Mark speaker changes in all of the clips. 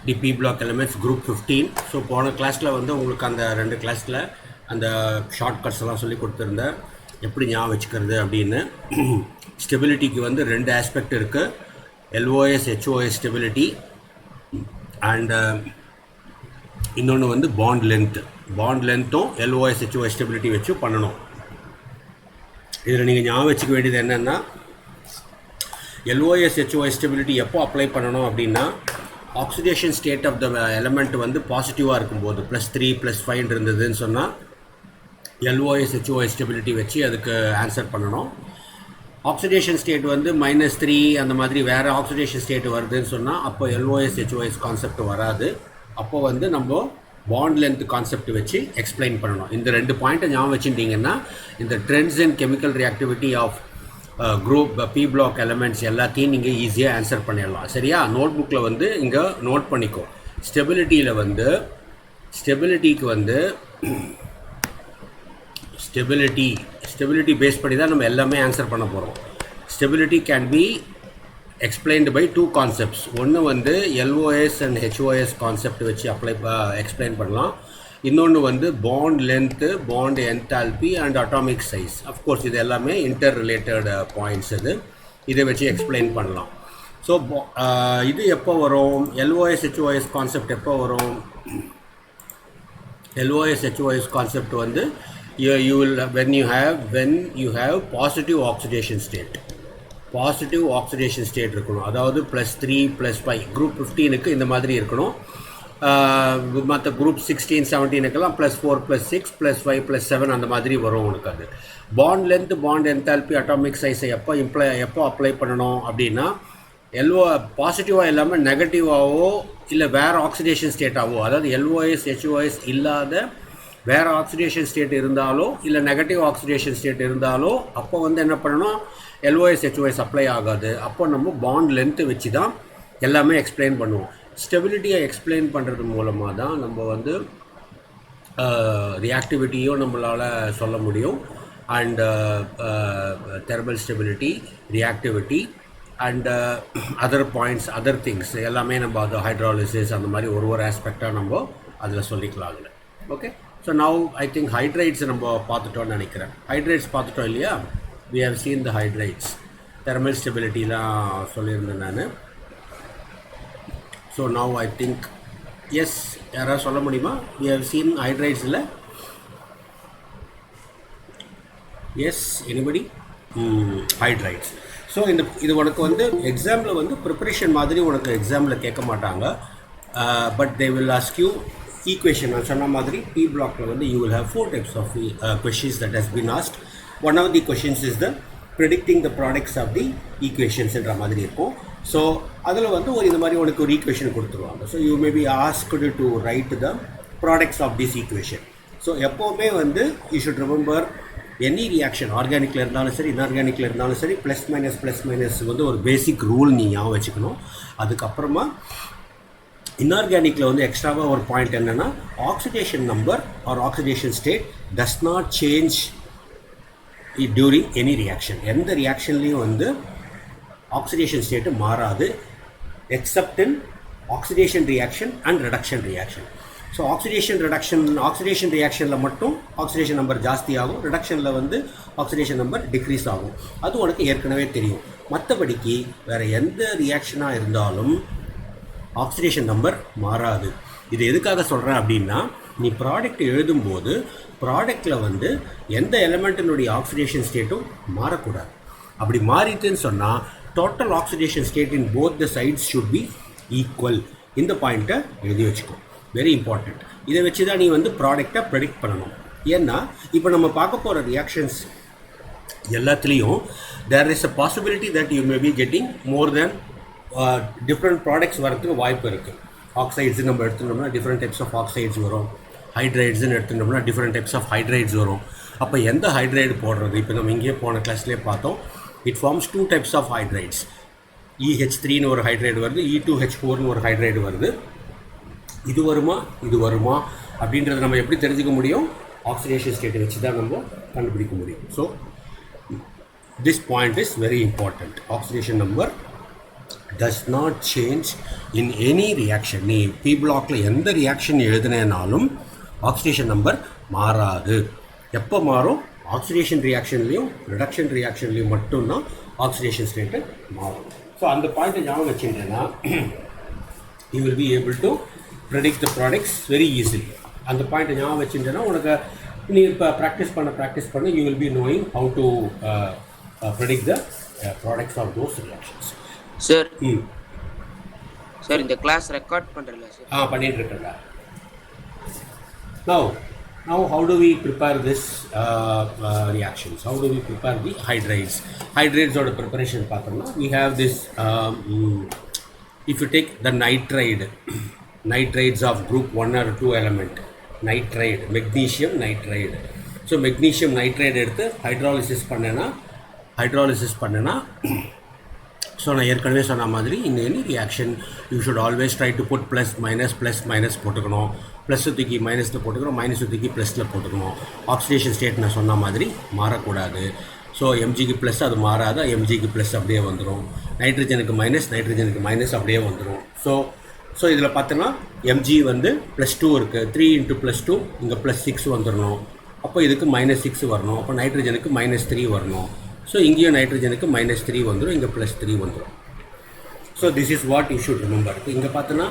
Speaker 1: தி p block elements group 15. So போன கிளாஸில் வந்து உங்களுக்கு அந்த 2 கிளாஸில் அந்த ஷார்ட்கட்ஸ் எல்லாம் சொல்லி கொடுத்துருந்தேன், எப்படி ஞாபகம் வச்சுக்கிறது அப்படின்னு. ஸ்டெபிலிட்டிக்கு வந்து 2 ஆஸ்பெக்ட் இருக்குது, எல்ஓஎஸ் ஹெச்ஓஎஸ் ஸ்டெபிலிட்டி அண்ட் இன்னொன்று வந்து பாண்ட் லென்த்தும் எல்ஓஎஸ் ஹெச்ஓஎஸ் ஸ்டெபிலிட்டி வச்சு பண்ணணும். இதில் நீங்கள் ஞாபகம் வச்சுக்க வேண்டியது என்னென்னா, LOS HOS ஸ்டெபிலிட்டி எப்போ அப்ளை பண்ணணும் அப்படின்னா, oxidation state of the element வந்து பாசிட்டிவாக இருக்கும்போது +3 +5 இருந்ததுன்னு சொன்னால் LOS HOS ஸ்டெபிலிட்டி வச்சு அதுக்கு ஆன்சர் பண்ணணும். ஆக்சிடேஷன் ஸ்டேட் வந்து -3 அந்த மாதிரி வேறு ஆக்சிடேஷன் ஸ்டேட் வருதுன்னு சொன்னால் அப்போ LOS HOS கான்செப்ட் வராது. அப்போ வந்து நம்ம பாண்ட் லென்த் கான்செப்ட் வச்சு எக்ஸ்பிளைன் பண்ணணும். இந்த 2 பாயிண்ட்டை ஞாபகம் வச்சுட்டிங்கன்னா இந்த trends and chemical reactivity of group P block elements எல்லாத்தையும் நீங்கள் ஈஸியாக ஆன்சர் பண்ணிடலாம். சரியா? நோட் புக்கில் வந்து இங்கே நோட் பண்ணிக்கோ. ஸ்டெபிலிட்டிக்கு வந்து ஸ்டெபிலிட்டி பேஸ் பண்ணி தான் நம்ம எல்லாமே ஆன்சர் பண்ண போகிறோம். Stability can be explained by 2 concepts. ஒன்று வந்து LOS and HOS கான்செப்ட் வச்சு எக்ஸ்பிளைன் பண்ணலாம். இன்னொன்று வந்து bond length, bond enthalpy and atomic size. Of course இது எல்லாமே இன்டர் ரிலேட்டட் பாயிண்ட்ஸ். இதை வச்சு எக்ஸ்பிளைன் பண்ணலாம். ஸோ இது எப்போ வரும்? LOS HOS கான்செப்ட் எப்போ வரும்? LOS HOS கான்செப்ட் வந்து you will when you have positive oxidation state. Positive oxidation state இருக்கணும். அதாவது +3 +5 குரூப் 15க்கு இந்த மாதிரி இருக்கணும். மற்ற குரூப் 16 17க்கெல்லாம் +4 +6 +5 +7 அந்த மாதிரி வரும் உனக்கு. அது bond length, bond enthalpy, atomic சைஸை எப்போ அப்ளை பண்ணணும் அப்படின்னா, பாசிட்டிவாக இல்லாமல் நெகட்டிவாகவோ இல்லை வேறு ஆக்சிடேஷன் ஸ்டேட்டாகவோ, அதாவது LOS HOS இல்லாத வேறு ஆக்சிடேஷன் ஸ்டேட் இருந்தாலோ இல்லை நெகட்டிவ் ஆக்சிடேஷன் ஸ்டேட் இருந்தாலோ அப்போ வந்து என்ன பண்ணணும், LOS HOS அப்ளை ஆகாது. அப்போ நம்ம பாண்ட் லென்த்து வச்சு தான் எல்லாமே எக்ஸ்பிளைன் பண்ணுவோம். ஸ்டெபிலிட்டியை எக்ஸ்பிளைன் பண்ணுறது மூலமாக தான் நம்ம வந்து ரியாக்டிவிட்டியும் நம்மளால் சொல்ல முடியும். And thermal stability, reactivity and other points, other things எல்லாமே நம்ம அது ஹைட்ராலிசிஸ் அந்த மாதிரி ஒரு ஆஸ்பெக்டாக நம்ம அதில் சொல்லிக்கலாம். அதில் okay. So now I think hydrides நம்ம பார்த்துட்டோன்னு நினைக்கிறேன். ஹைட்ரைட்ஸ் பார்த்துட்டோம் இல்லையா? we have seen the hydrates. thermal stability லாம் சொல்லியிருந்தேன் நான். So now I think yes, யாராவது சொல்ல முடியுமா? we have seen hydrates இல்லை? yes, anybody? hydrates. ஸோ இது உனக்கு வந்து எக்ஸாமில் வந்து ப்ரிப்பரேஷன் மாதிரி உனக்கு எக்ஸாமில் கேட்க மாட்டாங்க. But they will ask you equation. நான் சொன்ன மாதிரி P blockல வந்து you will have 4 types of questions that has been asked. One of the questions is the predicting the products of the equations என்ற மாதிரி இருக்கும். ஸோ அதில் வந்து இந்த மாதிரி உனக்கு ஒரு ஈக்குவேஷன் கொடுத்துருவாங்க. So you may be asked to write the products of this equation. So எப்போவுமே வந்து you should remember any reaction, ஆர்கானிக்கில் இருந்தாலும் சரி இன்ஆர்கானிக்கில் இருந்தாலும் சரி, ப்ளஸ் மைனஸ் வந்து ஒரு பேசிக் ரூல் நீ ஞாபகம் வச்சுக்கணும். அதுக்கப்புறமா இன்ஆர்கானிக்கில் வந்து எக்ஸ்ட்ராவாக ஒரு பாயிண்ட் என்னென்னா, oxidation number are oxidation state does not change during any reaction. எந்த ரியாக்ஷன்லேயும் வந்து ஆக்சிடேஷன் ஸ்டேட்டு மாறாது, except in oxidation reaction and reduction reaction. So oxidation ரியாக்ஷனில் மட்டும் ஆக்சிடேஷன் நம்பர் ஜாஸ்தி ஆகும், ரிடக்ஷனில் வந்து ஆக்சிடேஷன் நம்பர் டிக்ரீஸ் ஆகும். அது உனக்கு ஏற்கனவே தெரியும். மற்றபடிக்கு வேறு எந்த ரியாக்ஷனாக இருந்தாலும் ஆக்சிடேஷன் நம்பர் மாறாது. இது எதுக்காக சொல்கிறேன் அப்படின்னா, நீ ப்ராடக்ட் எழுதும்போது ப்ராடக்டில் வந்து எந்த எலமெண்ட்டினுடைய ஆக்சிடேஷன் ஸ்டேட்டும் மாறக்கூடாது. அப்படி மாறிட்டுன்னு சொன்னால் total oxidation state in both the sides should be equal. இந்த பாயிண்ட்டை எழுதி வச்சுக்கோ, வெரி இம்பார்ட்டண்ட். இதை வச்சு தான் நீ வந்து ப்ராடக்டை ப்ரெடிக்ட் பண்ணணும். ஏன்னா இப்போ நம்ம பார்க்க போகிற ரியாக்ஷன்ஸ் எல்லாத்துலேயும் there is a possibility that you may be getting more than different products வரதுக்கு வாய்ப்பு இருக்குது. ஆக்சைட்ஸ் நம்ம எடுத்துட்டோம்னா டிஃப்ரெண்ட் டைப்ஸ் ஆஃப் ஆக்சைட்ஸ் வரும். ஹைட்ரைட்ஸ்ன்னு எடுத்துட்டோம்னா டிஃப்ரெண்ட் டைப்ஸ் ஆஃப் ஹைட்ரைட்ஸ் வரும். அப்போ எந்த ஹைட்ரைடு போடுறது? இப்போ நம்ம இங்கேயே போன கிளாஸ்லேயே பார்த்தோம். It forms 2 types of hydrides. EH3ன்னு ஒரு ஹைட்ரைடு வருது, E2H4ன்னு ஒரு ஹைட்ரைடு வருது. இது வருமா அப்படின்றத நம்ம எப்படி தெரிஞ்சுக்க முடியும்? ஆக்சிடேஷன் ஸ்டேட்டை வச்சு தான் நம்ம கண்டுபிடிக்க முடியும். So this point is very important. Oxidation number does not change in any reaction. நீ P blockல எந்த ரியாக்ஷன் எழுதினாலும் ஆக்சிடேஷன் நம்பர் மாறாது. எப்போ மாறும்? ஆக்சிடேஷன் ரியாக்ஷன்லேயும் ரிடக்ஷன் ரியாக்ஷன்லேயும் மட்டும்தான் ஆக்சிடேஷன் ஸ்டேட்டு மாறும். ஸோ அந்த பாயிண்ட்டை ஞாபகம் வச்சுட்டேன்னா you will be able to predict the products very easily. அந்த பாயிண்ட்டை ஞாபகம் வச்சுட்டேன்னா உனக்கு நீ இப்போ ப்ராக்டிஸ் பண்ண you will be knowing how to predict the products of those reactions.
Speaker 2: Sir sir இந்த கிளாஸ் ரெக்கார்ட் பண்ணுறல சார்?
Speaker 1: பண்ணிட்டு இருக்கேன்டா. Now how do we prepare this reactions? How do we prepare the hydrates? Hydrates or the preparation பார்த்தோம்னா we have this if you take the nitrides of group 1 or 2 element, nitride, magnesium nitride. So magnesium nitride எடுத்து hydrolysis பண்ணேன்னா so நான் ஏற்கனவே சொன்ன மாதிரி in any reaction you should always try to put plus minus போட்டுக்கணும். Plus தூக்கி மைனஸில் போட்டுக்கணும், மைனஸ் தூக்கி ப்ளஸில் போட்டுக்கணும். ஆக்சிடேஷன் ஸ்டேட் நான் சொன்ன மாதிரி மாறக்கூடாது. ஸோ எம்ஜிக்கு ப்ளஸ் அது மாறாத, எம்ஜிக்கு ப்ளஸ் அப்படியே வந்துடும். நைட்ரஜனுக்கு மைனஸ் அப்படியே வந்துடும். ஸோ இதில் பார்த்தோன்னா எம்ஜி வந்து +2 இருக்குது, 3 × +2 இங்கே +6 வந்துடணும். அப்போ இதுக்கு -6 வரணும். அப்போ நைட்ரஜனுக்கு -3 வரணும். ஸோ இங்கேயும் நைட்ரஜனுக்கு -3 வந்துடும், இங்கே +3 வந்துடும். So this is what you should remember. இங்கே பார்த்தோன்னா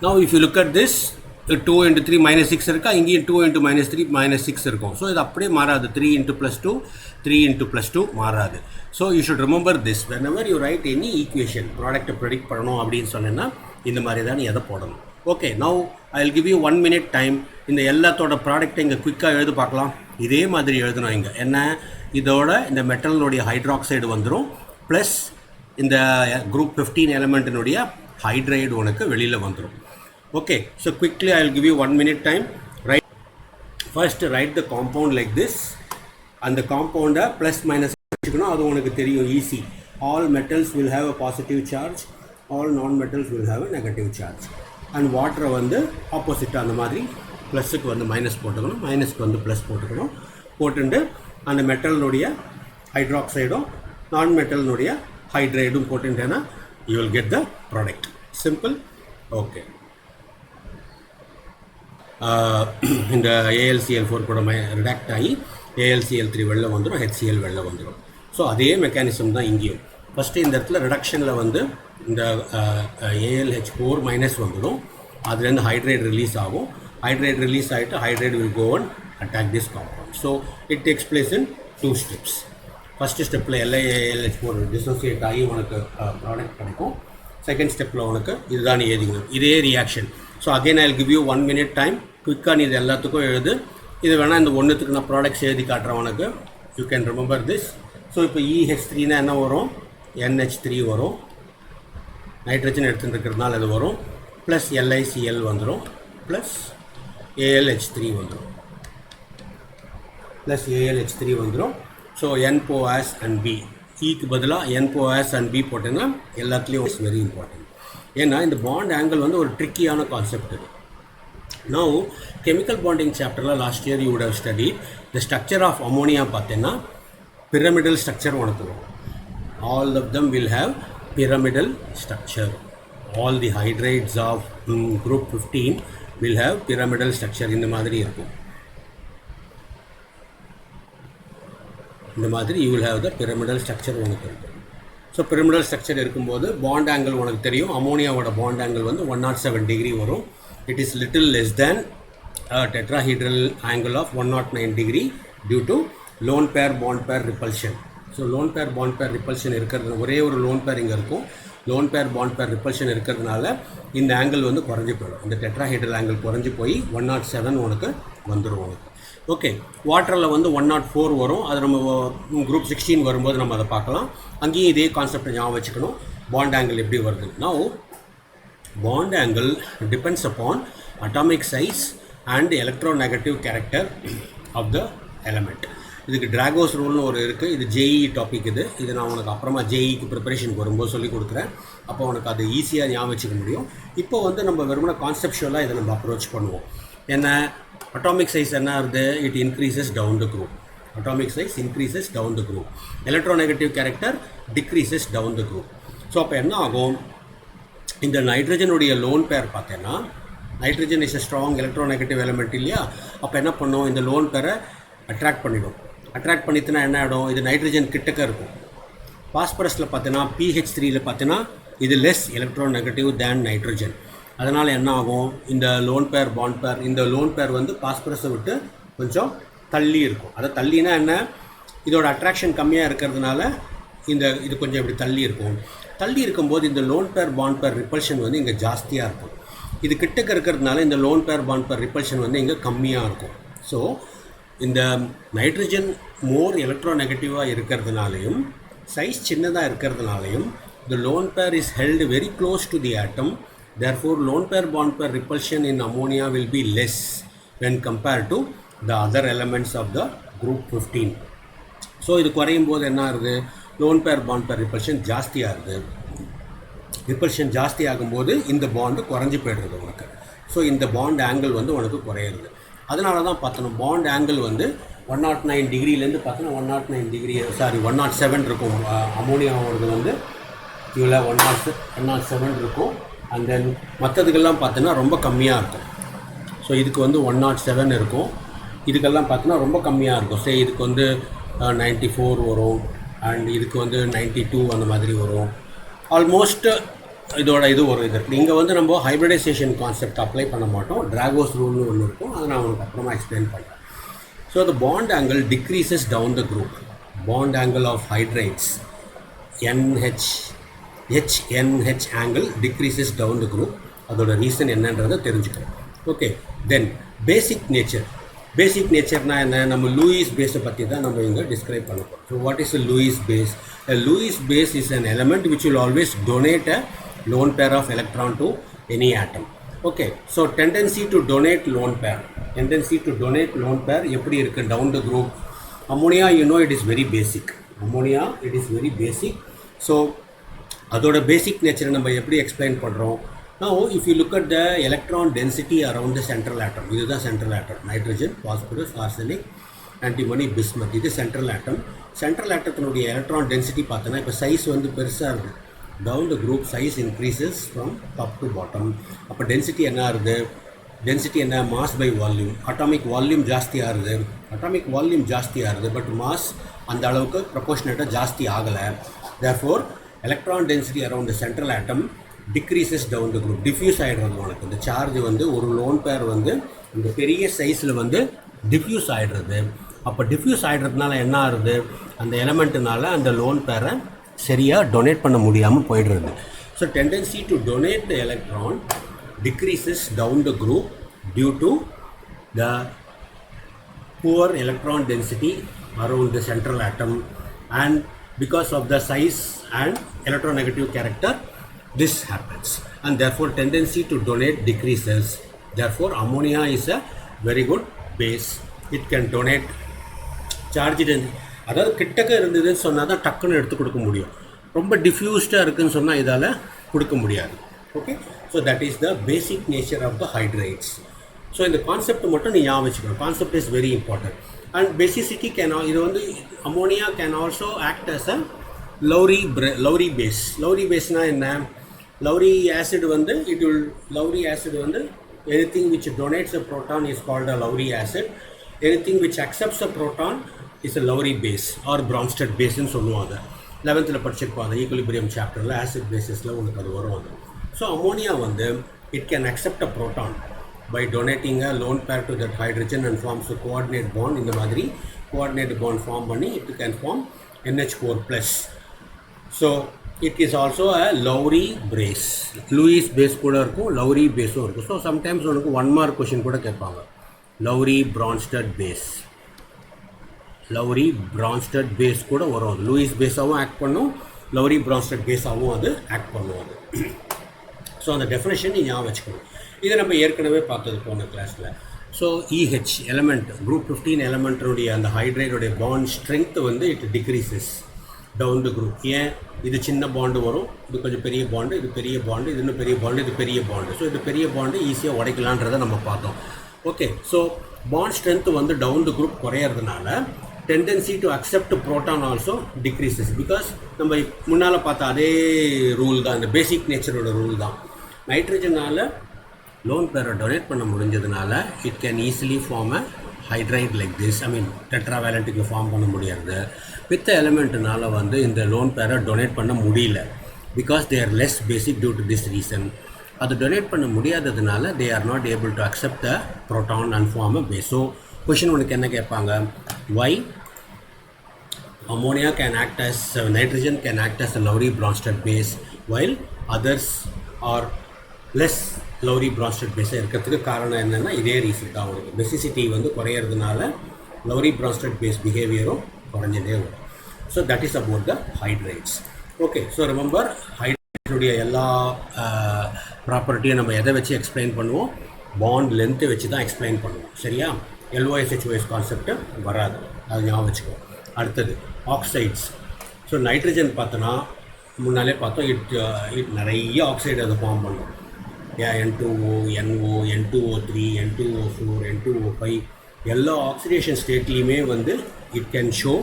Speaker 1: now if you look at this 2 × 3 -6 இருக்கா, இங்கேயும் 2 × -3 -6 இருக்கும். ஸோ இது அப்படியே மாறாது. 3 × +2 3 × +2 மாறாது. So you should remember this whenever you write any equation, ப்ராடக்ட்டை ப்ரெடிக்ட் பண்ணணும் அப்படின்னு சொன்னேன்னா இந்த மாதிரி தான் நீ எதை போடணும். Okay, now I will give you 1 minute time. இந்த எல்லாத்தோட ப்ராடக்ட்டை இங்கே குயிக்காக எழுத பார்க்கலாம். இதே மாதிரி எழுதணும். இங்கே என்ன, இதோட இந்த மெட்டலினுடைய ஹைட்ராக்சைடு வந்துடும், ப்ளஸ் இந்த குரூப் 15 எலிமெண்ட்டினுடைய ஹைட்ரைடு உனக்கு வெளியில் வந்துடும். Okay, so quickly I will give you 1 minute time. First write the compound like this, and the compound plus minus அது உனக்கு தெரியும், easy. All metals will have a positive charge, all non-metals will have a negative charge. And water வந்து opposite அந்த மாதிரி ப்ளஸுக்கு வந்து minus போட்டுக்கணும், மைனஸ்க்கு வந்து plus போட்டுக்கணும். போட்டுட்டு அந்த மெட்டலினுடைய ஹைட்ராக்சைடும் நான் மெட்டலினுடைய ஹைட்ரைடும் போட்டுட்டேன்னா you will get the product. Simple. Okay. இந்த AlCl4 கூட ரிடாக்ட் ஆகி AlCl3 வெளில வந்துடும், HCl வெளில வந்துடும். ஸோ அதே மெக்கானிசம் தான் இங்கேயும். ஃபஸ்ட்டு இந்த இடத்துல ரிடக்ஷனில் வந்து இந்த AlH4- வந்துடும், அதுலேருந்து ஹைட்ரேட் ரிலீஸ் ஆகும். ஹைட்ரேட் ரிலீஸ் ஆகிட்டு hydride will go and attack this compound. So it takes place in 2 steps. First ஸ்டெப்பில் LiAlH4 டிசோசியேட் ஆகி உனக்கு ப்ராடக்ட் கிடைக்கும். செகண்ட் ஸ்டெப்பில் உனக்கு இதுதான் எழுதிக்கணும், இதே reaction. So again I will give you 1 minute time. குயிக்காக நீ இது எல்லாத்துக்கும் எழுது. இது வேணால் இந்த ஒன்றுத்துக்கு நான் ப்ராடக்ட்ஸ் எழுதி காட்டுறேன் உனக்கு. You can remember this. So இப்போ EH3னா என்ன வரும், NH3 வரும், நைட்ரஜன் எடுத்துகிட்டு இருக்கிறதுனால இது வரும், ப்ளஸ் LiCl வந்துடும், ப்ளஸ் AlH3 வந்துடும், ப்ளஸ் AlH3 வந்துடும். ஸோ NPOAS and B, ஈக்கு பதிலாக NPOAS and B போட்டேன்னா எல்லாத்துலேயும் இட்ஸ் வெரி இம்பார்ட்டன்ட். ஏன்னா இந்த பாண்ட் ஆங்கிள் வந்து ஒரு ட்ரிக்கியான கான்செப்ட் இது. Now chemical bonding chapterல last year you would have studied the structure of ammonia. பார்த்தேன்னா pyramidal structure உனக்கு வரும். All of them will have pyramidal structure. All the hydrides of group 15 will have pyramidal structure. இந்த மாதிரி இருக்கும். இந்த மாதிரி you will have the pyramidal structure உனக்கு இருக்கும். ஸோ pyramidal structure இருக்கும்போது பாண்ட் ஆங்கிள் உனக்கு தெரியும். அமோனியாவோட பாண்ட் ஆங்கிள் வந்து 107 degree வரும். It is little less than a tetrahedral angle of 109 degree due to lone pair bond pair repulsion. So lone pair bond pair repulsion இருக்கிறது, ஒரே ஒரு lone pair இங்கே இருக்கும். lone pair bond pair repulsion இருக்கிறதுனால இந்த angle வந்து குறைஞ்சி போயிடும். இந்த டெட்ராஹெட்ரல் ஆங்கிள் குறைஞ்சி போய் 107 உனக்கு வந்துடும் உனக்கு. ஓகே, வாட்டரில் வந்து 104 வரும். அது நம்ம குரூப் 16 வரும்போது நம்ம அதை பார்க்கலாம். அங்கேயும் இதே கான்செப்டை ஞாபகம் வச்சுக்கணும். பாண்ட் ஆங்கிள் எப்படி வருது. Now bond angle depends upon atomic size and electronegative character of the element. இதுக்கு டிராகோஸ் ரூல்னு ஒரு இருக்குது. இது JEE டாபிக். இது நான் உனக்கு அப்புறமா JEEக்கு ப்ரிப்பரேஷனுக்கு வரும்போது சொல்லி கொடுக்குறேன். அப்போ உனக்கு அது ஈஸியாக ஞாபகம் வச்சுக்க முடியும். இப்போ வந்து நம்ம வெறுமனே கான்செப்ஷுவலாக இதை நம்ம அப்ரோச் பண்ணுவோம். என்ன அட்டாமிக் சைஸ் என்ன ஆகுது, it increases down the group. atomic size increases down the group. Electronegative character decreases down the group. So அப்போ என்ன ஆகும், இந்த நைட்ரஜனுடைய லோன் பேர் பார்த்தேன்னா, nitrogen is a strong electronegative element இல்லையா, அப்போ என்ன பண்ணும், இந்த லோன் பேரை அட்ராக்ட் பண்ணிடும். அட்ராக்ட் பண்ணிட்டுனா என்ன ஆகிடும், இது நைட்ரஜன் கிட்டக்க இருக்கும். பாஸ்பரஸில் பார்த்தீங்கன்னா pH3யில் பார்த்தீங்கன்னா இது லெஸ் எலக்ட்ரோநெகட்டிவ் தேன் நைட்ரஜன். அதனால் என்ன ஆகும், இந்த லோன் பேர் பாண்ட் பேர், இந்த லோன் பேர் வந்து பாஸ்பரஸை விட்டு கொஞ்சம் தள்ளி இருக்கும். அதை தள்ளினா என்ன, இதோட அட்ராக்ஷன் கம்மியாக இருக்கிறதுனால இது கொஞ்சம் இப்படி தள்ளி இருக்கும். தள்ளி இருக்கும்போது இந்த லோன் பேர் பாண்ட் பேர் ரிப்பல்ஷன் வந்து இங்கே ஜாஸ்தியாக இருக்கும். இது கிட்டக்க இருக்கிறதுனால இந்த லோன் பேர் பாண்ட் பேர் ரிப்பல்ஷன் வந்து இங்கே கம்மியாக இருக்கும். ஸோ இந்த நைட்ரஜன் மோர் எலக்ட்ரோநெகட்டிவாக இருக்கிறதுனாலையும் சைஸ் சின்னதாக இருக்கிறதுனாலையும் the lone pair is held very close to the atom. Therefore lone pair bond pair repulsion in ammonia will be less when compared to the other elements of the group 15. So இது குறையும் போது என்ன ஆகுது, lone pair bond பேர் repulsion ஜாஸ்தி ஆகுது. Repulsion ஜாஸ்தி ஆகும்போது இந்த பாண்டு குறைஞ்சி போய்டுறது உனக்கு. ஸோ இந்த பாண்ட் ஆங்கிள் வந்து உனக்கு குறையிறது. அதனால தான் பார்த்தோம் பாண்ட் ஆங்கிள் வந்து 109 டிகிரிலேருந்து பார்த்தோன்னா 109 டிகிரி 107 இருக்கும். அமோனியாவோடது வந்து இதில் 107 இருக்கும். அண்ட் தென் மற்றதுக்கெல்லாம் பார்த்தோன்னா ரொம்ப கம்மியாக இருக்கும். ஸோ இதுக்கு வந்து 107 இருக்கும், இதுக்கெல்லாம் பார்த்தோன்னா ரொம்ப கம்மியாக இருக்கும். சே இதுக்கு வந்து 94 வரும், அண்ட் இதுக்கு வந்து 92 அந்த மாதிரி வரும். ஆல்மோஸ்ட் இதோட இது ஒரு இது இருக்குது. இங்கே வந்து நம்ம ஹைப்ரிடைசேஷன் கான்செப்ட் அப்ளை பண்ண மாட்டோம், டிராகோஸ் ரூல்னு ஒன்று இருக்கும், அதை நான் உங்களுக்கு அப்புறமா எக்ஸ்பிளைன் பண்ணுறேன். So the bond angle decreases down the group. Bond angle of hydrates HNH angle decreases down the group. அதோட ரீசன் என்னன்றதை தெரிஞ்சுக்கணும். ஓகே, தென் பேசிக் நேச்சர்னா என்ன, நம்ம லூயிஸ் பேஸை பற்றி தான் நம்ம இங்கே டிஸ்கிரைப் பண்ண போகிறோம். So what is a Lewis base? A Lewis base is an element which will always donate a lone pair of electron to any atom. Okay, so tendency to donate lone pair எப்படி இருக்குது down the group. Ammonia, you know, it is very basic. So அதோட பேசிக் நேச்சரை நம்ம எப்படி explain பண்ணுறோம். Now if you look at the electron density around the central atom, இதுதான் central atom, nitrogen, phosphorus, arsenic, antimony, bismuth, இது central atom. Central atomத்தினுடைய electron density பார்த்தோன்னா இப்போ size வந்து பெருசாக இருக்குது. down the group size increases from top to bottom. அப்போ density என்ன ஆகுது, டென்சிட்டி என்ன, mass by volume. Atomic volume ஜாஸ்தி ஆகுது, பட் மாஸ் அந்த அளவுக்கு ப்ரொபோர்ஷனேட்டாக ஜாஸ்தி ஆகலை. therefore electron density around the central atom decreases down the group. Diffuse ஆகிடுறது உனக்கு. இந்த சார்ஜ் வந்து ஒரு லோன் பேர் வந்து இந்த பெரிய சைஸில் வந்து டிஃப்யூஸ் ஆகிடுறது. அப்போ டிஃப்யூஸ் ஆகிடுறதுனால என்ன ஆகுது, அந்த எலமெண்ட்டுனால அந்த லோன் பேரை சரியாக டொனேட் பண்ண முடியாமல் போயிடுறது. So tendency to donate the electron decreases down the group due to the poor electron density around the central atom, and because of the size and electronegative character this happens, and therefore tendency to donate decreases. Therefore ammonia is a very good base. It can donate charge density. அதாவது கிட்டக்க இருந்ததுன்னு சொன்னால் தான் டக்குன்னு எடுத்து கொடுக்க முடியும். ரொம்ப டிஃப்யூஸ்டாக இருக்குதுன்னு சொன்னால் இதால் கொடுக்க முடியாது. Okay, so that is the basic nature of the hydrates. So இந்த கான்செப்ட் மட்டும் நீ ஞாபகம் வச்சுக்கணும். Concept is very important. And basicity can, இது வந்து ammonia can also act as a Lowry base. Lowry பேஸ்னால் என்ன, லவ்ரி ஆசிட் வந்து லவ்ரி ஆசிட் வந்து anything which donates a proton is called a Lowry acid. Anything which accepts a proton is a Lowry base or Bronsted base ன்னு சொல்லுவாங்க. 11th படிச்சிருப்பாங்க equilibrium சாப்டரில் acid பேசிஸில் உங்களுக்கு அது வரும். ஸோ அமோனியா வந்து it can accept a proton by donating a lone pair to that hydrogen and forms a coordinate bond. இந்த மாதிரி coordinate bond form பண்ணி it can form NH4+. So it is also a Lowry base. Lewis base கூட இருக்கும், Lowry பேஸும் இருக்கும். So sometimes உனக்கு 1 mark question கூட கேட்பாங்க. Lowry Bronsted base, Lowry Bronsted base கூட வரும். அது லூயிஸ் பேஸாகவும் ஆக்ட் பண்ணும், Lowry Bronsted பேஸாகவும் அது ஆக்ட் பண்ணுவாங்க. ஸோ அந்த டெஃபினேஷன் நீ ஞாபகம் வச்சுக்கணும். இதை நம்ம ஏற்கனவே பார்த்தது போன கிளாஸில். ஸோ EH எலமெண்ட், குரூப் 15 எலமெண்ட்டுடைய அந்த ஹைட்ரேட்டுடைய பாண்ட் ஸ்ட்ரென்த் வந்து it decreases down the group. ஏன், இது சின்ன பாண்டு வரும், இது கொஞ்சம் பெரிய பாண்டு, இது பெரிய பாண்டு, இது இன்னும் பெரிய பாண்டு, இது பெரிய பாண்டு. ஸோ இது பெரிய பாண்டு ஈஸியாக உடைக்கலான்றதை நம்ம பார்த்தோம். ஓகே, ஸோ பாண்ட் ஸ்ட்ரென்த் வந்து டவுன் த குரூப் குறையிறதுனால tendency to accept proton also decreases because நம்ம முன்னால் பார்த்த அதே ரூல் தான், இந்த பேசிக் நேச்சரோட ரூல் தான். நைட்ரஜனால் லோன் பேரை டொனேட் பண்ண முடிஞ்சதுனால it can easily form a hydride like this. I mean டெட்ராவேலண்ட்டுக்கு ஃபார்ம் பண்ண முடியாது. மித்த எலிமெண்ட்டுனால வந்து இந்த லோன் பேரை டொனேட் பண்ண முடியல because they are less basic due to this reason. அது டொனேட் பண்ண முடியாததுனால they are not able to accept the proton and form a base. So question உனக்கு என்ன கேட்பாங்க, வை ammonia can act as nitrogen can act as a Lowry-Bronsted base while others are less Lowry-Bronsted base இருக்கிறதுக்கு காரணம் என்னென்னா இதே reason தான். உங்களுக்கு பெசிசிட்டி வந்து குறையிறதுனால Lowry-Bronsted base பிஹேவியரும் குறைஞ்சதே வரும். So that is about the hydrides. Okay, so remember ஹைட்ரைட்ஸுடைய எல்லா ப்ராப்பர்ட்டியும் நம்ம எதை வச்சு எக்ஸ்பிளைன் பண்ணுவோம், பாண்ட் லென்த்தை வச்சு தான் எக்ஸ்பிளைன் பண்ணுவோம். சரியா? LOHOS கான்செப்ட்டு வராது, அது ஞாபகம் வச்சுக்கோ. அடுத்தது ஆக்சைட்ஸ். ஸோ நைட்ரஜன் பார்த்தோன்னா முன்னாலே பார்த்தோம், இட் நிறைய ஆக்சைடு அதை ஃபார்ம் பண்ணும். N2O, NO, N2O3, N2O4, N2O5 எல்லா ஆக்சிடேஷன் ஸ்டேட்லேயுமே வந்து it can show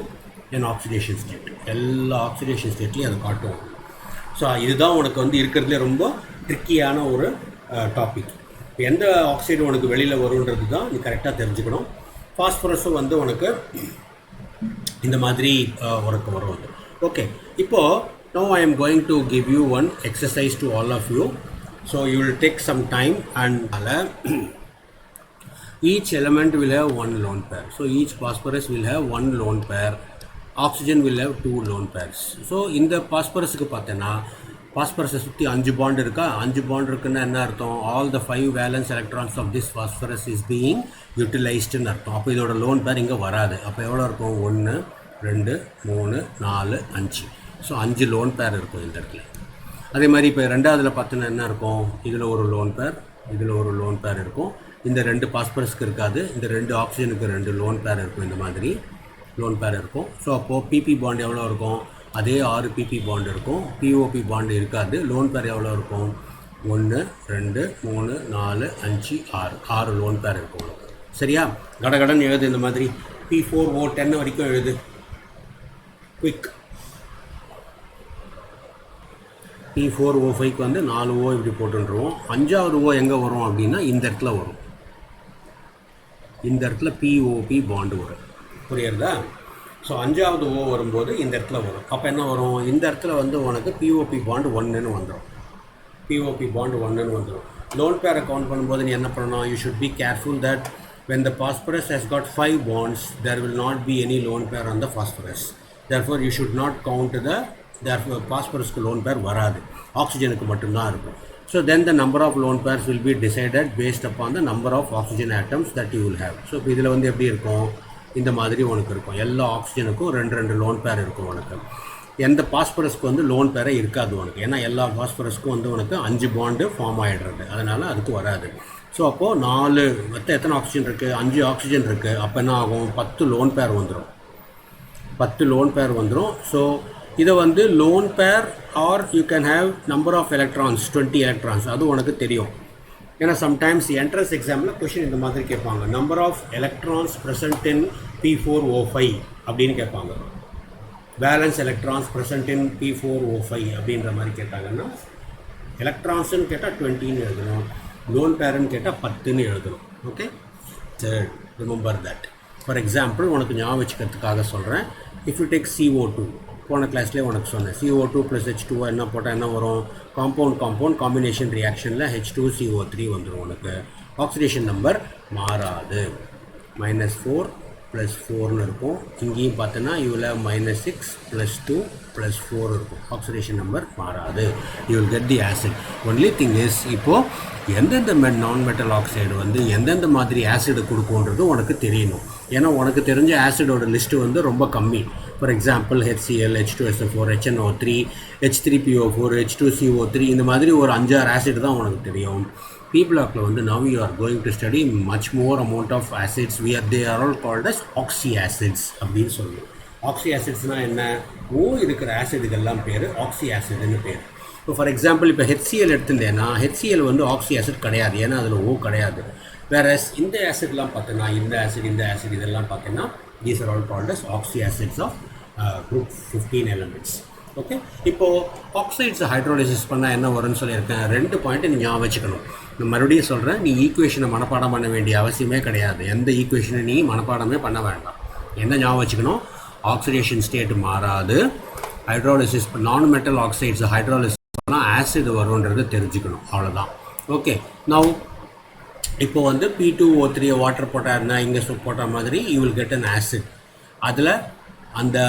Speaker 1: N oxidation state. எல்லா ஆக்சிடேஷன் ஸ்டேட்லேயும் அதை காட்டும். ஸோ இதுதான் உனக்கு வந்து இருக்கிறதுலே ரொம்ப ட்ரிக்கியான ஒரு டாபிக். எந்த ஆக்சைடு உனக்கு வெளியில் வருன்றது தான் நீ கரெக்டாக தெரிஞ்சுக்கணும். ஃபாஸ்பரஸும் வந்து உனக்கு இந்த மாதிரி உனக்கு வரும். ஓகே, இப்போது now I am going to give you one exercise to all of you. So you will take some time and each element will have one lone pair. So each phosphorus will have one lone pair. Oxygen will have two lone pairs. So இந்த பாஸ்பரஸுக்கு பார்த்தேன்னா பாஸ்பரஸை சுற்றி 5 bond இருக்கா, 5 bond இருக்குன்னா என்ன அர்த்தம், all the 5 valence electrons of this phosphorus is being யூட்டிலைஸ்டுன்னு அர்த்தம். அப்போ இதோட லோன் பேர் இங்கே வராது. அப்போ எவ்வளோ இருக்கும், 1 2 3 4 5. ஸோ 5 லோன் பேர் இருக்கும் இந்த இடத்துல. அதே மாதிரி இப்போ ரெண்டாவதுல பார்த்தோன்னா என்ன இருக்கும், இதில் ஒரு லோன் பேர், இதில் ஒரு லோன் பேர் இருக்கும். இந்த 2 பாஸ்பரஸ்க்கு இருக்காது, இந்த 2 ஆக்சிஜனுக்கு 2 லோன் பேர் இருக்கும். இந்த மாதிரி லோன் பேர் இருக்கும். ஸோ அப்போது பிபி பாண்ட் எவ்வளோ இருக்கும், அதே 6 பிபி பாண்ட் இருக்கும். பிஓபி பாண்ட் இருக்காது. லோன் பேர் எவ்வளோ இருக்கும், 1 2 3 4 5 6 லோன் பேர் இருக்கும் உங்களுக்கு. சரியா? கடகடன் எழுது. இந்த மாதிரி P4O10 வரைக்கும் எழுது, குவிக். P4O5க்கு வந்து 4 O இப்படி போட்டுருவோம். 5வது O எங்கே வரும் அப்படின்னா இந்த இடத்துல வரும். இந்த இடத்துல பிஓபி பாண்டு வரும். புரியுறதா? ஸோ 5வது O வரும்போது இந்த இடத்துல வரும். அப்போ என்ன வரும், இந்த இடத்துல வந்து உனக்கு பிஓபி பாண்டு 1ன்னு வந்துடும். பிஓபி பாண்டு 1ன்னு வந்துடும். லோன் பேரை கவுண்ட் பண்ணும்போது நீ என்ன பண்ணணும், you should be careful that when the phosphorus has got 5 bonds, there will not be any lone pair on the phosphorus. Therefore you should not count therefore phosphorusக்கு lone pair வராது, ஆக்சிஜனுக்கு மட்டும்தான் இருக்கும். So then the number of lone pairs will be decided based upon the number of oxygen atoms that you will have. So இப்போ இதில் வந்து எப்படி இருக்கும், இந்த மாதிரி உனக்கு இருக்கும். எல்லா ஆக்சிஜனுக்கும் 2 லோன் பேர் இருக்கும் உனக்கு. எந்த பாஸ்பரஸ்க்கு வந்து லோன் பேரே இருக்காது உனக்கு, ஏன்னா எல்லா பாஸ்பரஸ்க்கும் வந்து உனக்கு 5 பாண்டு ஃபார்ம் ஆகிடுறது, அதனால் அதுக்கு வராது. ஸோ அப்போது 4 மொத்தம் எத்தனை ஆக்சிஜன் இருக்குது, 5 ஆக்சிஜன் இருக்குது. அப்போ என்ன ஆகும், 10 லோன் பேர் வந்துடும். 10 லோன் பேர் வந்துடும். ஸோ இதை வந்து lone pair are you can have number of electrons 20 electrons, அது உனக்கு தெரியும். ஏன்னா சம்டைம்ஸ் என்ட்ரன்ஸ் எக்ஸாமில் கொஷின் இந்த மாதிரி கேட்பாங்க, number of electrons present in P4O5 அப்படின்னு கேட்பாங்க. Valence electrons present in P4O5 அப்படின்ற மாதிரி கேட்டாங்கன்னா எலக்ட்ரான்ஸ்ன்னு கேட்டால் 20ன்னு எழுதணும், லோன் பேருன்னு கேட்டால் 10ன்னு எழுதணும். Okay, third remember that. For example உனக்கு ஞாபகம் வச்சுக்கிறதுக்காக சொல்கிறேன். இஃப் யூ டேக் CO2, போன கிளாஸ்லேயே உனக்கு சொன்னேன், CO2 + H2O என்ன போட்டால் என்ன வரும், காம்பவுண்ட் காம்பினேஷன் ரியாக்ஷனில் H2CO3 வந்துடும் உனக்கு. ஆக்சிடேஷன் நம்பர் மாறாது, -4 + 4ன்னு இருக்கும். இங்கேயும் பார்த்தோன்னா யூ வில் ஹேவ் -6 + 2 + 4 இருக்கும். ஆக்சிடேஷன் நம்பர் மாறாது. You will get the acid. Only thing is, இப்போது எந்தெந்த நான் மெட்டல் ஆக்சைடு வந்து எந்தெந்த மாதிரி ஆசிடு கொடுக்குன்றது உனக்கு தெரியணும். ஏன்னா உனக்கு தெரிஞ்ச ஆசிடோட லிஸ்ட்டு வந்து ரொம்ப கம்மி. For example HCl, H2SO4, HNO3, H3PO4, H2CO3 இந்த மாதிரி ஒரு 5-6 ஆசிட் தான் உனக்கு தெரியும். P blockல வந்து now you are going to study much more amount of acids. They are all called as oxyacids அப்படின்னு சொல்லுவோம். ஆக்சியாசிட்ஸ்னால் என்ன, ஓ இருக்கிற ஆசிடுகள்லாம் பேர் ஆக்சியாசிட்னு பேர். இப்போ ஃபார் எக்ஸாம்பிள் இப்போ HCl எடுத்துட்டேன்னா HCl வந்து ஆக்சியாசிட் கிடையாது, ஏன்னா அதில் ஓ கிடையாது. வேற இந்த ஆசிட்லாம் பார்த்தோன்னா இந்த ஆசிட் இதெல்லாம் பார்த்தோன்னா These are all called as oxyacids of group 15 elements. Okay, இப்போது ஆக்சைட்ஸ் ஹைட்ரோலிசிஸ் பண்ணால் என்ன வரும்னு சொல்லியிருக்கேன். 2 பாயிண்ட்டு நீ ஞாபகம் வச்சுக்கணும். நான் மறுபடியும் சொல்கிறேன், நீ ஈக்குவேஷனை மனப்பாடம் பண்ண வேண்டிய அவசியமே கிடையாது. எந்த ஈக்குவேஷனை நீ மனப்பாடமே பண்ண வேண்டாம். என்ன ஞாபகம் வச்சுக்கணும், ஆக்சிடேஷன் ஸ்டேட் மாறாது. ஹைட்ரோலிசிஸ் நான் மெட்டல் ஆக்சைட்ஸ் ஹைட்ரோலிசிஸ் பண்ணால் ஆசிட் வரும்ன்றது தெரிஞ்சுக்கணும், அவ்வளோதான். ஓகே, நான் இப்போ வந்து P2O3 வாட்டர் போட்டாருன்னா இங்கே போட்ட மாதிரி you will get an acid. அதில் அந்த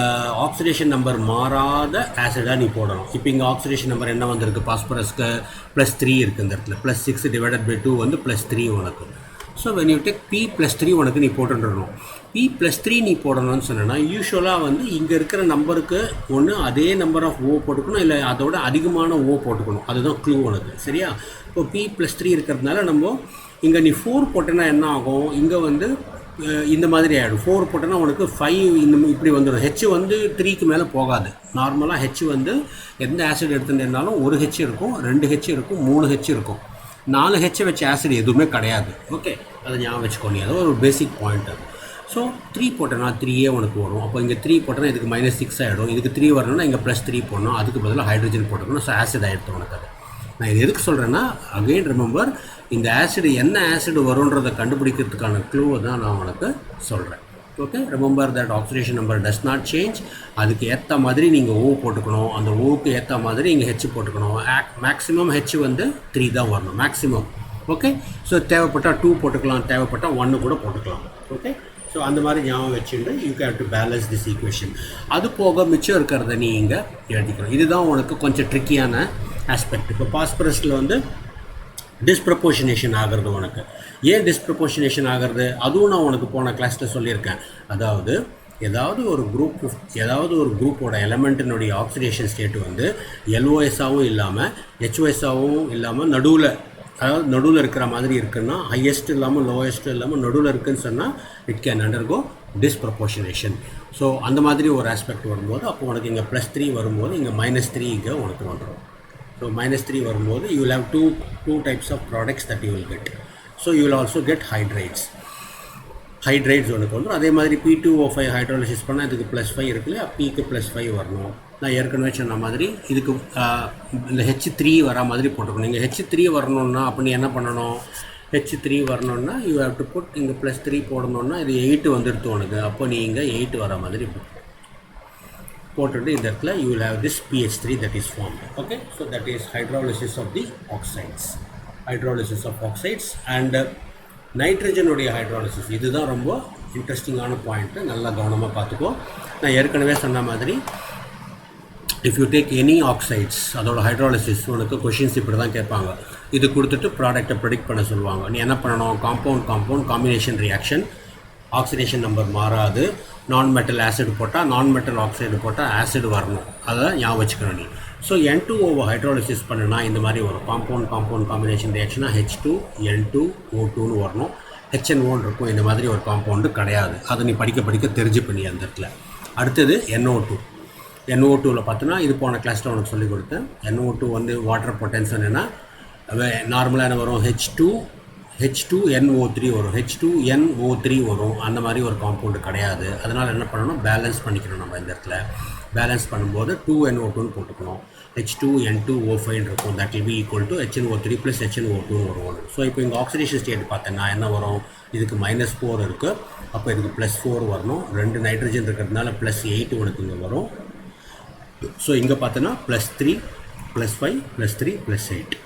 Speaker 1: ஆக்சிடேஷன் நம்பர் மாறாத ஆசிடாக நீ போடணும். இப்போ இங்கே ஆக்சிடேஷன் நம்பர் என்ன வந்திருக்கு, பாஸ்பரஸ்க்கு +3 இருக்குது இந்த இடத்துல. +6 / 2 வந்து +3 உனக்கு. So when you take P+3 உனக்கு நீ போட்டுடணும். P+3 நீ போடணும்னு சொன்னேன்னா யூஸ்வலாக வந்து இங்கே இருக்கிற நம்பருக்கு ஒன்று அதே நம்பர் ஆஃப் ஓ போட்டுக்கணும், இல்லை அதோட அதிகமான ஓ போட்டுக்கணும். அதுதான் க்ளூ உனக்கு, சரியா? இப்போ P+3 இருக்கிறதுனால நம்ம இங்கே நீ 4 போட்டேன்னா என்ன ஆகும், இங்கே வந்து இந்த மாதிரி ஆகிடும். 4 போட்டோன்னா உனக்கு 5 இந்த இப்படி வந்துடும். ஹெச் வந்து 3க்கு மேலே போகாது. நார்மலாக ஹெச் வந்து எந்த ஆசிட் எடுத்துட்டேன்னாலும் 1 ஹெச் இருக்கும், 2 ஹெச் இருக்கும், 3 ஹெச் இருக்கும். 4 ஹெச்சை வச்ச ஆசிட் எதுவுமே கிடையாது. ஓகே, அதை ஞாபகம் வச்சுக்கோ. நீ அது ஒரு பேசிக் பாயிண்ட். அது ஸோ 3 போட்டோன்னா 3 உனக்கு வரும். அப்போ இங்கே 3 போட்டோன்னா இதுக்கு -6 ஆகிடும். இதுக்கு 3 வரணும்னா இங்கே +3 போடணும். அதுக்கு பதிலாக ஹைட்ரஜன் போட்டுக்கணும். ஸோ ஆசிட் ஆகிடுது உனக்கு. அது நான் இது எதுக்கு சொல்கிறேன்னா, அகெயின் ரிமெம்பர், இந்த ஆசிட் என்ன ஆசிட் வரும்ன்றதை கண்டுபிடிக்கிறதுக்கான க்ளூவை தான் நான் உனக்கு சொல்கிறேன். Okay, remember that oxidation number does not change. அதுக்கு ஏற்ற மாதிரி நீங்கள் ஓ போட்டுக்கணும். அந்த ஓவுக்கு ஏற்ற மாதிரி இங்கே ஹெச் போட்டுக்கணும். மேக்ஸிமம் ஹெச் வந்து 3 தான் வரணும் மேக்ஸிமம். ஓகே, ஸோ தேவைப்பட்டால் 2 போட்டுக்கலாம், தேவைப்பட்டால் 1 கூட போட்டுக்கலாம். ஓகே, ஸோ அந்த மாதிரி ஞாபகம் வச்சுட்டு you can to balance this equation. அது போக மிச்சம் இருக்கிறத நீ இங்கே எழுதிக்கணும். இதுதான் உனக்கு கொஞ்சம் ட்ரிக்கியான ஆஸ்பெக்ட். இப்போ பாஸ்பரஸில் வந்து டிஸ்ப்ரப்போர்ஷனேஷன் ஆகிறது உனக்கு. ஏன் டிஸ்ப்ரப்போர்ஷனேஷன் ஆகிறது, அதுவும் நான் உனக்கு போன கிளாஸில் சொல்லியிருக்கேன். அதாவது ஏதாவது ஒரு குரூப்போட எலமெண்ட்டினுடைய ஆக்சிடேஷன் ஸ்டேட் வந்து எல்ஓஎஸ்ஸாகவும் இல்லாமல் ஹெச்ஓஎஸ்ஸாகவும் இல்லாமல் நடுவில் இருக்கிற மாதிரி இருக்குன்னா, ஹையஸ்ட் இல்லாமல் லோயஸ்ட் இல்லாமல் நடுவில் இருக்குதுன்னு சொன்னால் இட் கேன் அண்டர்கோ டிஸ்ப்ரப்போர்ஷனேஷன். ஸோ அந்த மாதிரி ஒரு ஆஸ்பெக்ட் வரும்போது அப்போ உனக்கு இங்கே +3 வரும்போது இங்கே -3 இங்கே உனக்கு வந்துடும். ஸோ -3 வரும்போது you will have two types of products that you will get. So you will also get hydrates உனக்கு வந்துடும். அதே மாதிரி P2O5 ஹைட்ரோலிசிஸ் பண்ணால் இதுக்கு +5 இருக்குல்ல, Pக்கு +5 வரணும். நான் ஏற்கனவே சொன்ன மாதிரி இதுக்கு இந்த H3 வரா மாதிரி போட்டுக்கணும். நீங்கள் H3 வரணுன்னா அப்போ நீ என்ன பண்ணணும், H3 வரணுன்னா யூ ஹேவ் டு புட் இங்கே +3 போடணுன்னா இது 8 வந்துடுத்து உனக்கு. அப்போ நீ இங்கே 8 வர மாதிரி போட்டுட்டு இந்த இடத்துல you will have this PH3 that is formed. Okay, so that is hydrolysis of the oxides. And nitrogen உடைய ஹைட்ரோலிசிஸ், இதுதான் ரொம்ப இன்ட்ரெஸ்டிங்கான பாயிண்ட்டு. நல்லா கவனமாக பார்த்துக்கோ. நான் ஏற்கனவே சொன்ன மாதிரி if you take any oxides அதோட ஹைட்ரோலிசிஸ் உனக்கு கொஷின்ஸ் இப்படி தான் கேட்பாங்க. இது கொடுத்துட்டு ப்ராடக்டை ப்ரெடிக்ட் பண்ண சொல்லுவாங்க. நீ என்ன பண்ணணும், compound combination reaction, oxidation number மாறாது, நான் மெட்டல் ஆசிட் போட்டால் நான் மெட்டல் ஆக்சைடு போட்டால் ஆசிட் வரணும். அதை ஞாபகம் வச்சுக்கணும் நீ. ஸோ N2O ஹைட்ரோலிசிஸ் பண்ணுனா இந்த மாதிரி வரும். காம்பவுண்ட் காம்பினேஷன் ரியாக்ஷனாக H2N2O2ன்னு வரணும். HNO இருக்கும். இந்த மாதிரி ஒரு காம்பவுண்டு கிடையாது. அதை நீ படிக்க தெரிஞ்சு பண்ணி அந்த இடத்துல. அடுத்தது NO2வில் பார்த்தோன்னா இது போன கிளாஸில் உனக்கு சொல்லிக் கொடுத்தேன். NO2 வந்து வாட்டர் பொட்டன்ஷியல் என்னென்னா நார்மலாக என்ன வரும், H2NO3 வரும், H2NO3 வரும். அந்த மாதிரி ஒரு காம்பவுண்டு கிடையாது. அதனால் என்ன பண்ணணும், பேலன்ஸ் பண்ணிக்கணும். நம்ம இந்த இடத்துல பேலன்ஸ் பண்ணும்போது 2NO2ன்னு போட்டுக்கணும். H2N2O5 இருக்கும். That will be equal to HNO3 + HNO2 வரும். ஸோ இப்போ இங்கே ஆக்சிடேஷன் ஸ்டேட் பார்த்தேன்னா என்ன வரும், இதுக்கு -4 இருக்குது. அப்போ இதுக்கு +4 வரணும். 2 நைட்ரஜன் இருக்கிறதுனால +8 உனக்கு இங்கே வரும். ஸோ இங்கே பார்த்தோன்னா +3 +5 +3 +8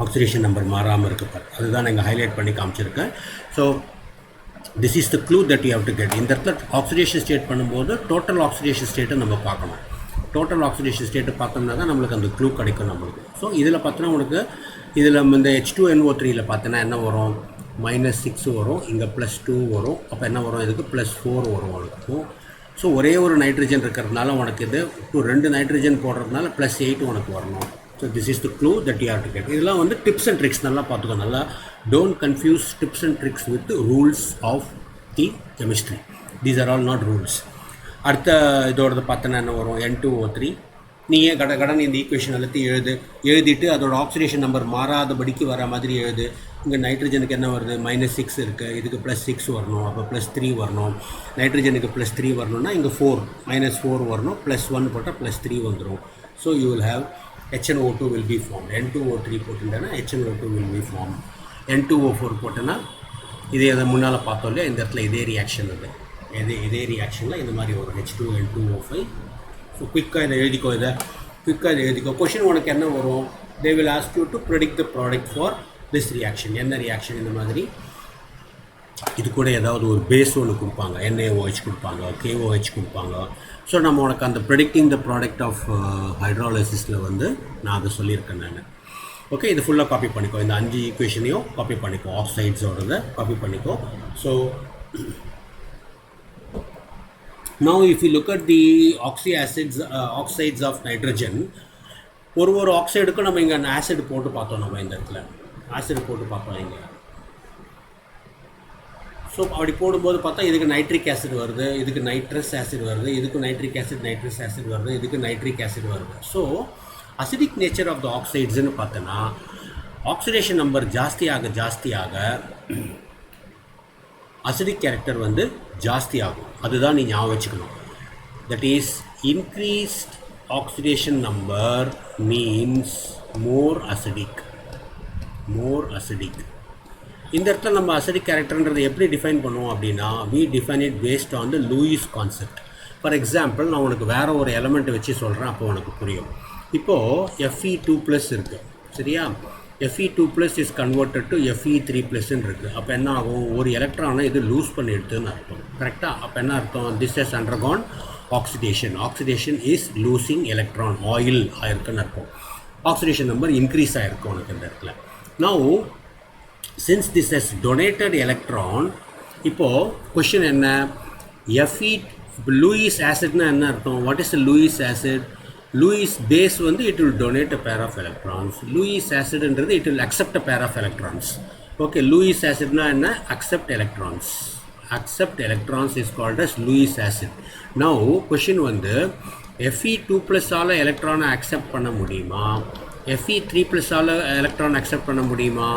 Speaker 1: ஆக்சிடேஷன் நம்பர் மாறாமல் இருக்குது. அதுதான் நான் இங்கே ஹைலைட் பண்ணி காமிச்சிருக்கேன். So this is the clue that you have to get. இந்த இடத்துல ஆக்சிடேஷன் ஸ்டேட் பண்ணும்போது டோட்டல் ஆக்சிடேஷன் ஸ்டேட்டை நம்ம பார்க்கணும். டோட்டல் ஆக்சிடேஷன் ஸ்டேட்டை பார்த்தோம்னா தான் நம்மளுக்கு அந்த க்ளூ கிடைக்கும் நம்மளுக்கு. ஸோ இதில் பார்த்தோன்னா உனக்கு இதில் இந்த H2NO3யில் பார்த்தோன்னா என்ன வரும், -6 வரும். இங்கே +2 வரும். அப்போ என்ன வரும், இதுக்கு +4 வரும் உனக்கு. ஸோ ஒரே ஒரு நைட்ரஜன் இருக்கிறதுனால உனக்கு இது 2 நைட்ரஜன் போடுறதுனால +8 உனக்கு வரணும். So this is the clue that you have to get. இதெல்லாம் வந்து டிப்ஸ் அண்ட் ட்ரிக்ஸ். நல்லா பார்த்துக்கோ. நல்லா don't confuse tips and tricks with rules of the chemistry. These are all not rules. அடுத்த இதோட பார்த்தோன்னா என்ன வரும், N2O3. நீ ஏன் கடன் இந்த ஈக்குவேஷன் எல்லாத்தையும் எழுதிட்டு அதோட ஆக்சிடேஷன் நம்பர் மாறாதபடிக்கு வர மாதிரி எழுது. இங்கே நைட்ரஜனுக்கு என்ன வருது -6 இருக்குது, இதுக்கு +6 வரணும், அப்போ +3 வரணும். நைட்ரஜனுக்கு +3 வரணும்னா இங்கே 4 -4 வரணும், +1 போட்டால் +3 வந்துடும். So you will have HNO2 will be formed. N2O3 போட்டுட்டேன்னா HNO2 will be formed. N2O4 போட்டேன்னா இதே அதை முன்னால் பார்த்தோம் இல்லையா, இந்த இடத்துல இதே ரியாக்ஷன் அது இதே ரியாக்ஷனில் இந்த மாதிரி ஒரு H2N2O5. ஸோ குயிக்காக இதை எழுதிக்கோ. கொஷின் உனக்கு என்ன வரும்? they will ask you to predict the product for this reaction. என்ன ரியாக்ஷன் இந்த மாதிரி இது கூட ஏதாவது ஒரு பேஸ் ஒன்று கொடுப்பாங்க, NaOH கொடுப்பாங்க, KOH கொடுப்பாங்க. ஸோ நம்ம உனக்கு அந்த ப்ரெடிக்டிங் த ப்ராடக்ட் ஆஃப் ஹைட்ராலிசிஸில் வந்து நான் அதை சொல்லியிருக்கேன் நான். ஓகே, இது ஃபுல்லாக காப்பி பண்ணிக்கோ, இந்த 5 ஈக்குவேஷனையும் காப்பி பண்ணிக்கோ, ஆக்சைட்ஸோடதை காப்பி பண்ணிக்கோ. So now if you look at the oxides of nitrogen, ஒரு ஆக்சைடுக்கும் நம்ம இங்கே ஆசிட் போட்டு பார்த்தோம். நம்ம இந்த இடத்துல ஆசிட் போட்டு பார்த்தோம் இங்கே. ஸோ அப்படி போடும்போது பார்த்தா இதுக்கு நைட்ரிக் ஆசிட் வருது, இதுக்கு நைட்ரஸ் ஆசிட் வருது, இதுக்கு நைட்ரிக் ஆசிட் நைட்ரஸ் ஆசிட் வருது, இதுக்கு நைட்ரிக் ஆசிட் வருது. So acidic nature of the ஆக்சைட்ஸ்னு பார்த்தோன்னா ஆக்சிடேஷன் நம்பர் ஜாஸ்தியாக அசிடிக் கேரக்டர் வந்து ஜாஸ்தி ஆகும். அதுதான் நீ ஞாபகம் வச்சுக்கணும். That is increased oxidation number means more acidic. இந்த இடத்துல நம்ம அசிடிக் கேரக்டர்ன்றதை எப்படி டிஃபைன் பண்ணுவோம் அப்படின்னா, we define it based on the Lewis concept. For example நான் உனக்கு வேறு ஒரு எலமெண்ட்டை வச்சு சொல்கிறேன், அப்போ உனக்கு புரியும். இப்போது Fe2+ இருக்குது, சரியா? Fe2+ இஸ் கன்வெர்ட்டட் டு Fe3+ன்னு இருக்குது. அப்போ என்ன ஆகும்? ஒரு எலக்ட்ரானை இது லூஸ் பண்ணி எடுத்துன்னு அர்த்தம். கரெக்டாக? அப்போ என்ன அர்த்தம்? This has undergone oxidation is losing electron, OIL ஆயிருக்குன்னு அர்த்தம். ஆக்சிடேஷன் நம்பர் இன்க்ரீஸ் ஆகிருக்கு உனக்கு இந்த இடத்துல. Now since this has donated electron, இப்போது கொஷின் என்ன? லூயிஸ் ஆசிட்னா என்ன அர்த்தம்? What is Lewis acid? Lewis base வந்து it will donate a pair of electrons. Lewis ஆசிட்ன்றது it will accept a pair of electrons. Okay, Lewis ஆசிட்னா என்ன? Accept electrons. accept electrons is called as Lewis acid. Now question வந்து Fe2+ ஆல எலக்ட்ரானை accept பண்ண முடியுமா? Fe3+ ஆல electron accept பண்ண முடியுமா?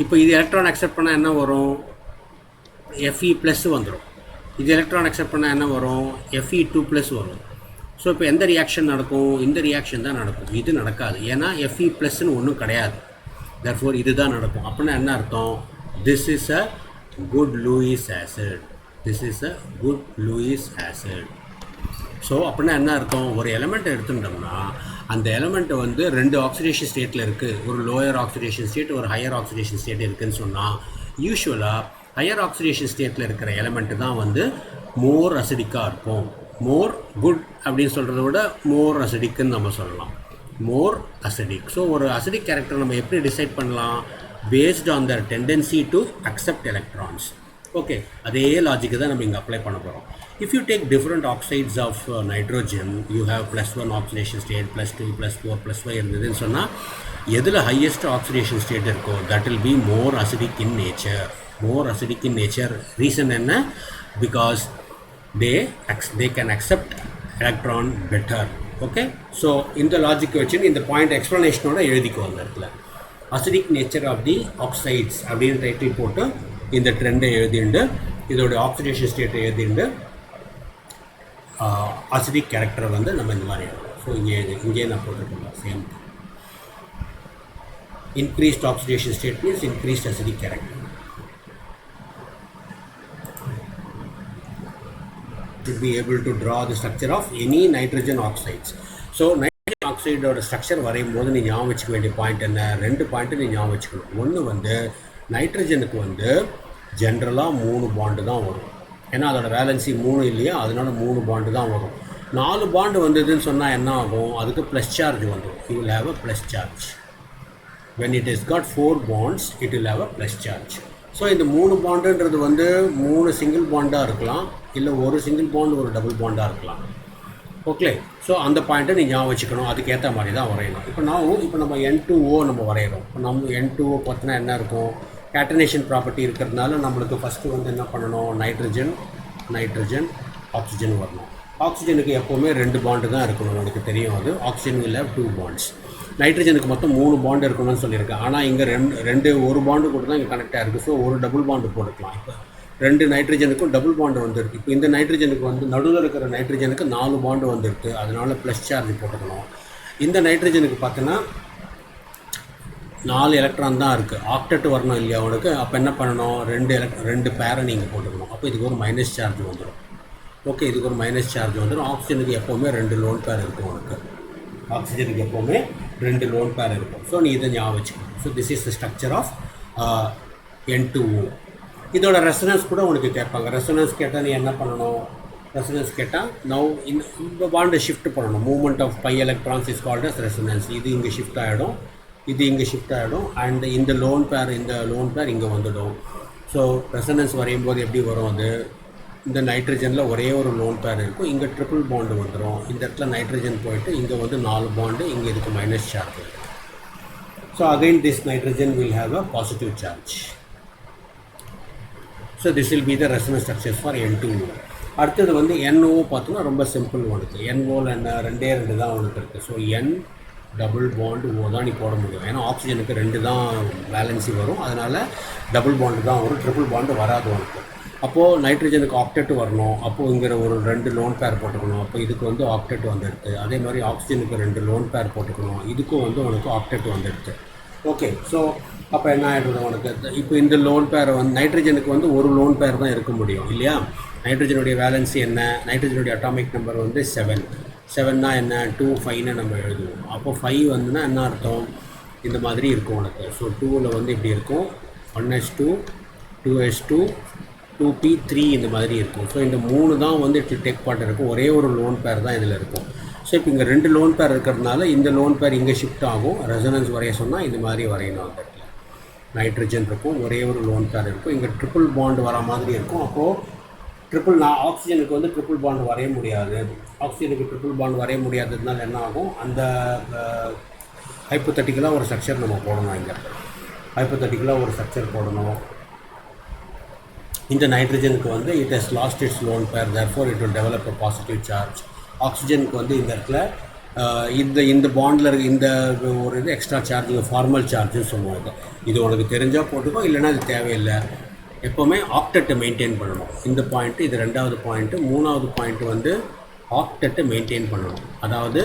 Speaker 1: இப்போ இது எலக்ட்ரான் அக்செப்ட் பண்ணால் என்ன வரும்? Fe+ வந்துடும். இது எலக்ட்ரான் அக்செப்ட் பண்ணால் என்ன வரும்? Fe2+ வரும். ஸோ இப்போ எந்த ரியாக்ஷன் நடக்கும்? இந்த ரியாக்ஷன் தான் நடக்கும். இது நடக்காது, ஏன்னா Fe+ன்னு ஒன்றும் கிடையாது. therefore இதுதான் நடக்கும். அப்படின்னா என்ன அர்த்தம்? this is a good Lewis acid. So அப்படின்னா என்ன அர்த்தம்? ஒரு எலமெண்ட்டை எடுத்துட்டோம்னா அந்த எலமெண்ட்டை வந்து 2 ஆக்சிடேஷன் ஸ்டேட்டில் இருக்குது. ஒரு லோயர் ஆக்சிடேஷன் ஸ்டேட், ஒரு ஹையர் ஆக்சிடேஷன் ஸ்டேட் இருக்குதுன்னு சொன்னால், யூஸ்வலாக ஹையர் ஆக்சிடேஷன் ஸ்டேட்டில் இருக்கிற எலமெண்ட்டு தான் வந்து மோர் அசிடிக்காக இருக்கும். மோர் குட் அப்படின்னு சொல்கிறத விட மோர் அசிடிக்குன்னு நம்ம சொல்லலாம். மோர் அசிடிக். ஸோ ஒரு அசிடிக் கேரக்டர் நம்ம எப்படி டிசைட் பண்ணலாம்? based on their tendency to accept electrons. Okay, அதே லாஜிக்கு தான் நம்ம இங்கே அப்ளை பண்ண போகிறோம். If you take different oxides of nitrogen, you have +1 oxidation state, +2, +4, +5 இருந்ததுன்னு சொன்னால், எதில் highest oxidation state இருக்கோ that will be more acidic in nature. Reason என்ன? Because they can accept electron better. Okay, so இந்த logic வச்சு இந்த point எக்ஸ்ப்ளனேஷனோட எழுதிக்கோ அந்த இடத்துல. Acidic nature of the oxides அப்படின்னு டைட்டில் போட்டு இந்த ட்ரெண்டை எழுதிண்டு, இதோடைய ஆக்சிடேஷன் ஸ்டேட்டை எழுதிண்டு, அசிடிக் கேரக்டரை வந்து நம்ம இந்த மாதிரி எழுதணும். ஸோ இங்கே நான் போட்டுருக்கோம் same. Increased oxidation state means increased acidic character. To be able to draw the structure of any nitrogen oxides. So nitrogen oxide structure வரையும் போது நீ ஞாபகம் வச்சுக்க வேண்டிய பாயிண்ட் என்ன? 2 பாயிண்ட்டு நீ ஞாபகம் வச்சுக்கணும். ஒன்று வந்து நைட்ரஜனுக்கு வந்து ஜென்ரலாக 3 பாண்டு தான் வரும். ஏன்னா அதோட வேலன்சி 3 இல்லையா, அதனால 3 பாண்டு தான் வரும். 4 பாண்டு வந்ததுன்னு சொன்னால் என்ன ஆகும்? அதுக்கு ப்ளஸ் சார்ஜ் வந்துடும். You will have a plus charge. When it has got 4 bonds, it will have a plus charge. So இந்த 3 பாண்டுன்றது வந்து 3 சிங்கிள் பாண்டாக இருக்கலாம், இல்லை ஒரு சிங்கிள் பாண்ட் ஒரு டபுள் பாண்டாக இருக்கலாம். ஓகே, ஸோ அந்த பாயிண்ட்டை நீ ஞாபகம் வச்சுக்கணும். அதுக்கேற்ற மாதிரி தான் வரையணும். இப்போ நம்ம N2O நம்ம வரைகிறோம். இப்போ நம்ம N2O பார்த்தினா என்ன இருக்கும்? கேட்டனேஷன் ப்ராப்பர்ட்டி இருக்கிறதுனால நம்மளுக்கு ஃபஸ்ட்டு வந்து என்ன பண்ணணும்? நைட்ரஜன் ஆக்சிஜன் வரணும். ஆக்சிஜனுக்கு எப்போவுமே 2 பாண்டு தான் இருக்கணும். உனக்கு தெரியும் அது. Oxygen will have 2 bonds. நைட்ரஜனுக்கு மொத்தம் 3 பாண்டு இருக்கணும்னு சொல்லியிருக்கேன். ஆனால் இங்கே ரெண்டு ஒரு பாண்டு கூட தான் இங்கே கனெக்ட் ஆகிருக்கு. ஸோ ஒரு டபுள் பாண்டு போட்டுக்கலாம். இப்போ 2 நைட்ரஜனுக்கும் டபுள் பாண்டு வந்துருக்கு. இப்போ இந்த நைட்ரஜனுக்கு வந்து நடுவில் இருக்கிற நைட்ரஜனுக்கு 4 பாண்டு வந்துருக்கு. அதனால ப்ளஸ் சார்ஜ் போட்டுக்கணும். இந்த நைட்ரஜனுக்கு பார்த்தோன்னா 4 எலக்ட்ரான் தான் இருக்குது. ஆக்டெட் வரணும் இல்லையா அவனுக்கு? அப்போ என்ன பண்ணணும்? 2 பேரை நீங்கள் போட்டுக்கணும். அப்போ இதுக்கு ஒரு மைனஸ் சார்ஜ் வந்துடும். ஓகே, இதுக்கு ஒரு மைனஸ் சார்ஜ் வந்துடும். ஆக்சிஜனுக்கு எப்போவுமே 2 லோன் பேர் இருக்கும் உனக்கு. ஆக்சிஜனுக்கு எப்போவுமே 2 லோன் பேர் இருக்கும். ஸோ நீ இதை ஞாபகம் வச்சுக்கணும். So this is the structure of N2O. இதோட ரெசனன்ஸ் கூட உனக்கு கேட்பாங்க. ரெசனன்ஸ் கேட்டால் நீ என்ன பண்ணணும்? ரெசனன்ஸ் கேட்டால் நவ் இந்த பாண்டை ஷிஃப்ட் பண்ணணும். Movement of pi electrons is called as resonance. இது இங்கே ஷிஃப்ட் ஆகிடும், இது இங்கே ஷிஃப்ட் ஆகிடும், அண்ட் இந்த லோன் பேர் இங்கே வந்துடும். ஸோ ரெசனன்ஸ் வரையும் போது எப்படி வரும்? அது இந்த நைட்ரஜனில் ஒரே ஒரு லோன் பேர் இருக்கும். இங்கே ட்ரிபிள் பாண்டு வந்துடும். இந்த இடத்துல நைட்ரஜன் போயிட்டு இங்கே வந்து 4 பாண்டு, இங்கே இதுக்கு minus charge. So again this nitrogen will have a positive charge. So this will be the resonance structures for N2O. அடுத்தது வந்து NO பார்த்தோன்னா ரொம்ப சிம்பிள் உனக்கு. NOவில் என்ன 2 தான் உனக்கு இருக்குது. So N double bond O தான் நீ போட முடியும். ஏன்னா ஆக்சிஜனுக்கு 2 தான் வேலன்சி வரும். அதனால் டபுள் பாண்டு தான் வரும், ட்ரிபிள் பாண்டு வராது உனக்கு. அப்போது நைட்ரஜனுக்கு ஆக்டெட் வரணும். அப்போது இங்கே ஒரு 2 லோன் பேர் போட்டுக்கணும். அப்போ இதுக்கு வந்து ஆக்டெட் வந்துடுது. அதே மாதிரி ஆக்சிஜனுக்கு 2 லோன் பேர் போட்டுக்கணும். இதுக்கும் வந்து உனக்கு ஆக்டெட் வந்துடுது. ஓகே, ஸோ அப்போ என்ன ஆகிடுது உனக்கு? இப்போ இந்த லோன் பேரை வந்து நைட்ரஜனுக்கு வந்து ஒரு லோன் பேர் தான் இருக்க முடியும் இல்லையா? நைட்ரஜனுடைய வேலன்சி என்ன? நைட்ரஜனுடைய அட்டாமிக் நம்பர் வந்து 7. 7னா என்ன? 2 5ன்னு நம்ம எழுதுவோம். அப்போ 5 வந்துன்னா என்ன அர்த்தம்? இந்த மாதிரி இருக்கும் உனக்கு. ஸோ 2ல் வந்து இப்படி இருக்கும், 1s2 2s2 2p3 இந்த மாதிரி இருக்கும். ஸோ இந்த 3 தான் வந்து டேக் பார்ட் இருக்கும். ஒரே ஒரு லோன் பேர் தான் இதில் இருக்கும். ஸோ இப்போ இங்கே 2 லோன் பேர் இருக்கிறதுனால இந்த லோன் பேர் இங்கே ஷிஃப்ட் ஆகும். ரெசனன்ஸ் வரைய சொன்னால் இந்த மாதிரி வரையணும். அந்த இடத்துல நைட்ரஜன் இருக்கும், ஒரே ஒரு லோன் பேர் இருக்கும். இங்கே ட்ரிபிள் பாண்டு வர மாதிரி இருக்கும். அப்போது ஆக்சிஜனுக்கு வந்து ட்ரிபிள் பாண்டு வரைய முடியாது. ஆக்சிஜனுக்கு ட்ரிபிள் பாண்டு வரைய முடியாததுனால என்ன ஆகும்? அந்த ஹைப்போதெட்டிக்கலாக ஒரு ஸ்ட்ரக்சர் நம்ம போடணும். இங்கே ஹைப்போதெட்டிக்கலாக ஒரு ஸ்ட்ரக்சர் போடணும். இந்த நைட்ரஜனுக்கு வந்து it has lost it's lone pair, therefore it will develop a positive charge. ஆக்சிஜனுக்கு வந்து இந்த இடத்துல இந்த பாண்டில் இருக்க இந்த ஒரு இது எக்ஸ்ட்ரா சார்ஜ், ஃபார்மல் சார்ஜுன்னு சொல்லுவாங்க. இது உனக்கு தெரிஞ்சால் போட்டுக்கோ, இல்லைனா அது தேவையில்லை. எப்போவுமே ஆக்டெட்டை மெயின்டைன் பண்ணணும். இந்த பாயிண்ட்டு, இது 2வது பாயிண்ட்டு. 3வது பாயிண்ட்டு வந்து ஆக்டெட்டை மெயின்டைன் பண்ணணும். அதாவது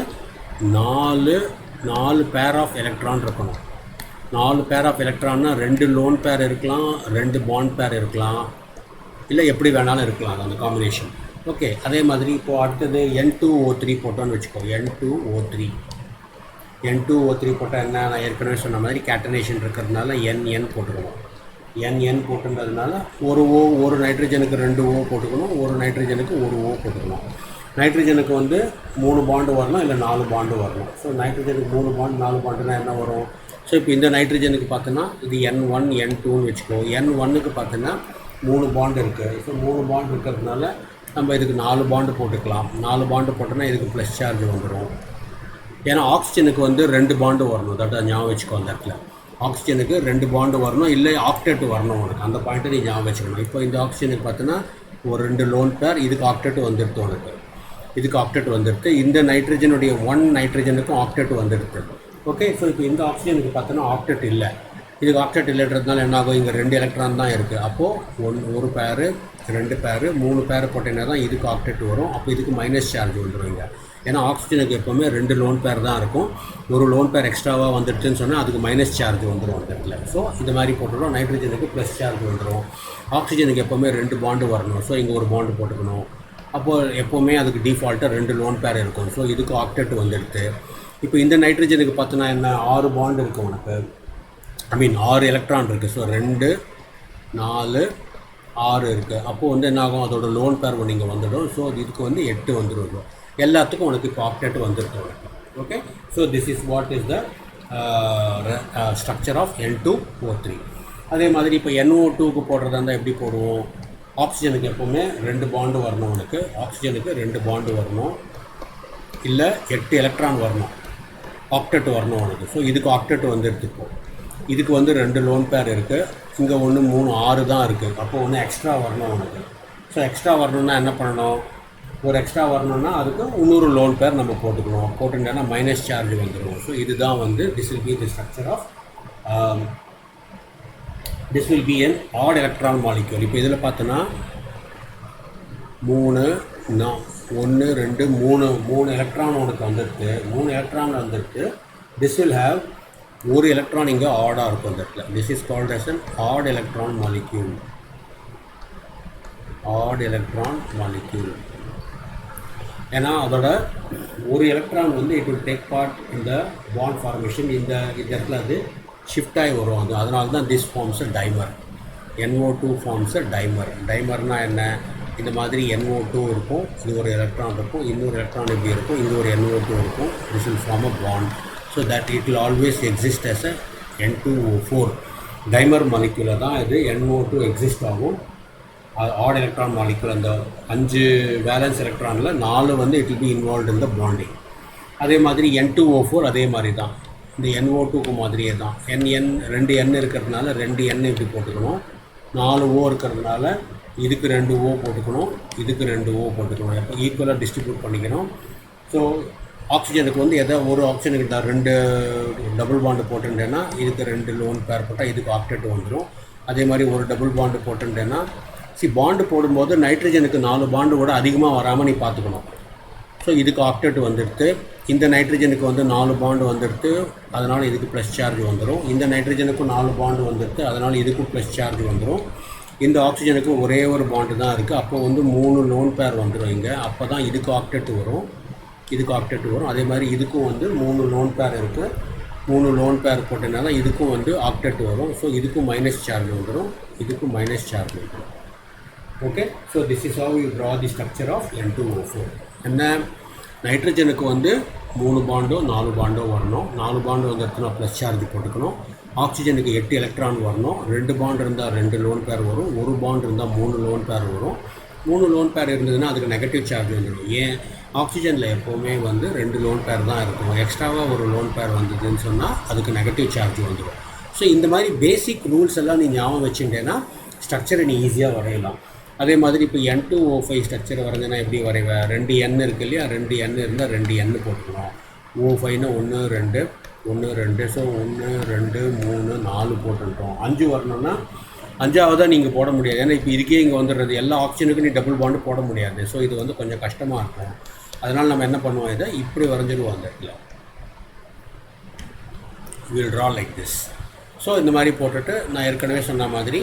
Speaker 1: 4 பேர் ஆஃப் எலக்ட்ரான் இருக்கணும். 4 பேர் ஆஃப் எலக்ட்ரான்னா 2 லோன் பேர் இருக்கலாம், 2 பாண்ட் பேர் இருக்கலாம், இல்லை எப்படி வேணாலும் இருக்கலாம் அந்த காம்பினேஷன். ஓகே, அதே மாதிரி இப்போது அடுத்தது N2O3 போட்டோன்னு வச்சுக்கோ. N2O3 போட்டால் என்ன? நான் ஏற்கனவே சொன்ன மாதிரி கேட்டனேஷன் இருக்கிறதுனால NN போட்டுக்கணும். NN போட்டுன்றதுனால ஒரு நைட்ரஜனுக்கு 2 O போட்டுக்கணும், ஒரு நைட்ரஜனுக்கு 1 O போட்டுக்கணும். நைட்ரஜனுக்கு வந்து 3 பாண்டு வரணும், இல்லை 4 பாண்டு வரணும். ஸோ நைட்ரஜனுக்கு 3 பாண்டு 4 பாண்டுனா என்ன வரும்? ஸோ இப்போ இந்த நைட்ரஜனுக்கு பார்த்தோன்னா இது N1 N2ன்னு வச்சுக்கோ. N1க்கு பார்த்தோன்னா 3 பாண்டு இருக்குது. ஸோ 3 பாண்டு இருக்கிறதுனால நம்ம இதுக்கு 4 பாண்டு போட்டுக்கலாம். 4 பாண்டு போட்டோன்னா இதுக்கு ப்ளஸ் சார்ஜ் வந்துடும். ஏன்னா ஆக்சிஜனுக்கு வந்து 2 பாண்டு வரணும். தட் ஞாபகம் வச்சுக்கோ. அந்த இடத்துல ஆக்சிஜனுக்கு 2 பாண்டு வரணும், இல்லை ஆக்டெட் வரணும் உனக்கு. அந்த பாயிண்ட்டை நீ ஞாபகம் வச்சுக்கணும். இப்போ இந்த ஆக்சிஜனுக்கு பார்த்தோன்னா ஒரு 2 லோன் பேர், இதுக்கு ஆக்டெட் வந்துடுது உனக்கு. இதுக்கு ஆக்டெட் வந்துடுது. இந்த நைட்ரஜனுடைய 1 நைட்ரஜனுக்கும் ஆக்டெட் வந்துடுது. ஓகே, ஸோ இப்போ இந்த ஆக்சிஜனுக்கு பார்த்தோன்னா ஆக்டெட் இல்லை. இதுக்கு ஆக்டெட் இல்லைன்றதுனால என்ன ஆகும்? இங்கே 2 எலக்ட்ரான் தான் இருக்குது. அப்போது ஒரு பேரு, 2 பேரு, 3 பேர் போட்டேன்னா தான் இதுக்கு ஆக்டெட் வரும். அப்போ இதுக்கு மைனஸ் சார்ஜ் வந்துடும் இங்கே. ஏன்னா ஆக்சிஜனுக்கு எப்போவுமே 2 லோன் பேர் தான் இருக்கும். ஒரு லோன் பேர் எக்ஸ்ட்ராவாக வந்துடுச்சுன்னு சொன்னால் அதுக்கு மைனஸ் சார்ஜ் வந்துடும் அந்த இடத்துல. ஸோ இந்த மாதிரி போட்டுடும். நைட்ரஜனுக்கு ப்ளஸ் சார்ஜ் வந்துடும். ஆக்சிஜனுக்கு எப்போவுமே 2 பாண்டு வரணும். ஸோ இங்கே ஒரு பாண்டு போட்டுக்கணும். அப்போது எப்போவுமே அதுக்கு டிஃபால்ட்டாக 2 லோன் பேர் இருக்கும். ஸோ இதுக்கு ஆக்டெட் வந்துடுது. இப்போ இந்த நைட்ரஜனுக்கு பார்த்தோன்னா என்ன? 6 பாண்டு இருக்குது உனக்கு. 6 எலக்ட்ரான் இருக்குது. ஸோ 2 4 6 இருக்குது. அப்போது வந்து என்ன ஆகும்? அதோட லோன் பேர் ஒன்று இங்கே வந்துடும். ஸோ இதுக்கு வந்து 8 வந்துடும். எல்லாத்துக்கும் உனக்கு இப்போ ஆக்டெட் வந்துடுது உனக்கு. Okay, so this is what is the structure of N2O3. அதே மாதிரி இப்போ NO2க்கு போடுறதா இருந்தால் எப்படி போடுவோம்? ஆக்சிஜனுக்கு எப்போவுமே 2 பாண்டு வரணும் உனக்கு. ஆக்சிஜனுக்கு 2 பாண்டு வரணும், இல்லை 8 எலக்ட்ரான் வரணும், ஆக்டெட் வரணும் உனக்கு. ஸோ இதுக்கு ஆக்டெட் வந்து எடுத்துப்போம். இதுக்கு வந்து 2 லோன் பேர் இருக்குது. இங்கே 1 3 6 தான் இருக்குது. அப்போது ஒன்று எக்ஸ்ட்ரா வரணும் உனக்கு. ஸோ எக்ஸ்ட்ரா வரணுன்னா என்ன பண்ணணும்? ஒரு எக்ஸ்ட்ரா வரணும்னா அதுக்கு இன்னொரு லோன் பேர் நம்ம போட்டுக்கணும். போட்டுட்டோன்னா மைனஸ் சார்ஜ் வந்துடும். ஸோ இதுதான் வந்து this will be the structure of this will be an odd electron molecule. இப்போ இதில் பார்த்தோன்னா 3 1 2 3 எலக்ட்ரான் உனக்கு வந்துடுது. 3 எலக்ட்ரான் வந்துடுது. திஸ் வில் ஹாவ் ஒரு எலக்ட்ரான் இங்கே ஆடாக இருக்கும் அந்த இடத்துல. This is called as an odd electron molecule. odd electron molecule. ஏன்னா அதோட ஒரு எலக்ட்ரான் வந்து இட் வில் டேக் பார்ட் இந்த பாண்ட் ஃபார்மேஷன். இந்த இடத்துல அது ஷிஃப்ட் ஆகி வரும். அதனால தான் this forms a dimer. NO2 forms a dimer. டைமர்னால் என்ன? இந்த மாதிரி NO2 இருக்கும், இது ஒரு எலக்ட்ரான் இருக்கும், இன்னொரு எலக்ட்ரான் இப்படி இருக்கும், இது ஒரு NO2 இருக்கும். This will form a bond. So that it will always exist as a N2O4. Dimer மாலிக்யூலில் தான் இது NO2 எக்ஸிஸ்ட் ஆகும். ஆட் எலக்ட்ரான் மாலிக்யூல் அந்த 5 வேலன்ஸ் எலக்ட்ரானில் 4 வந்து it will be involve in the bonding. அதே மாதிரி N2O4 அதே மாதிரி தான், இந்த NO2க்கு மாதிரியே தான். ரெண்டு N இருக்கிறதுனால 2 N இப்படி போட்டுக்கணும். 4 O இருக்கிறதுனால இதுக்கு 2 O போட்டுக்கணும், இதுக்கு 2 O போட்டுக்கணும். எப்போ ஈக்குவலாக டிஸ்ட்ரிபியூட் பண்ணிக்கணும். ஸோ ஆக்சிஜனுக்கு வந்து ஒரு ஆக்சிஜனுக்கு தான் 2 டபுள் பாண்டு போட்டுட்டேன்னா இதுக்கு 2 லோன் பேர் போட்டால் இதுக்கு ஆக்டேட் வந்துடும். அதே மாதிரி ஒரு டபுள் பாண்டு போட்டுட்டேன்னா பாண்டு போடும்போது நைட்ரஜனுக்கு 4 பாண்டு கூட அதிகமாக வராமல் நீ பார்த்துக்கணும். ஸோ இதுக்கு ஆக்டேட் வந்துடுது. இந்த நைட்ரஜனுக்கு வந்து 4 பாண்டு வந்துடுது, அதனால் இதுக்கு ப்ளஸ் சார்ஜ் வந்துடும். இந்த நைட்ரஜனுக்கும் 4 பாண்டு வந்துடுது, அதனால் இதுக்கும் ப்ளஸ் சார்ஜ் வந்துடும். இந்த ஆக்சிஜனுக்கு ஒரே ஒரு பாண்டு தான் இருக்குது, அப்போ வந்து 3 லோன் பேர் வந்துடும் இங்கே. அப்போ தான் இதுக்கு ஆக்டேட் வரும், இதுக்கு ஆக்டேட் வரும். அதே மாதிரி இதுக்கும் வந்து 3 லோன் பேர் இருக்குது. 3 லோன் பேர் போட்டதுனால இதுக்கும் வந்து ஆக்டேட் வரும். ஸோ இதுக்கும் மைனஸ் சார்ஜ் வந்துடும், இதுக்கும் மைனஸ் சார்ஜ் வந்துடும். Okay, so this is how you draw the structure of N2O4. என்ன, நைட்ரஜனுக்கு வந்து 3 பாண்டோ 4 பாண்டோ வரணும். 4 பாண்டு வந்துடுச்சுன்னா ப்ளஸ் சார்ஜ் போட்டுக்கணும். ஆக்சிஜனுக்கு 8 எலக்ட்ரான் வரணும். 2 பாண்டு இருந்தால் 2 லோன் பேர் வரும். 1 பாண்டு இருந்தால் 3 லோன் பேர் வரும். 3 லோன் பேர் இருந்ததுன்னா அதுக்கு நெகட்டிவ் சார்ஜ் வந்துடும். ஏன், ஆக்சிஜனில் எப்போவுமே வந்து 2 லோன் பேர் தான் இருக்கும். எக்ஸ்ட்ராவாக ஒரு லோன் பேர் வந்ததுன்னு சொன்னால் அதுக்கு நெகட்டிவ் சார்ஜ் வந்துடும். ஸோ இந்த மாதிரி பேசிக் ரூல்ஸ் எல்லாம் நீ ஞாபகம் வச்சுட்டேன்னா ஸ்ட்ரக்சரை நீ ஈஸியாக வரையலாம். அதே மாதிரி இப்போ N2O5 ஸ்ட்ரக்சர் வரைஞ்சனா எப்படி வரைவேன்? 2 N இருக்குது இல்லையா, 2 N இருந்தால் 2 N போட்டுக்கணும். O5னா 1 2 1 2. ஸோ 1 2 3 4 போட்டுட்டோம். 5 வரணும்னா 5ஆவதாக நீங்கள் போட முடியாது. ஏன்னா இப்போ இதுக்கே இங்கே வந்துடுறது. எல்லா ஆப்ஷனுக்கும் நீ டபுள் பாண்டு போட முடியாது. ஸோ இது வந்து கொஞ்சம் கஷ்டமாக இருக்கும். அதனால் நம்ம என்ன பண்ணுவோம், இதை இப்படி வரைஞ்சிடுவோம். அந்த இடத்துல will draw like this. So இந்த மாதிரி போட்டுட்டு நான் ஏற்கனவே சொன்ன மாதிரி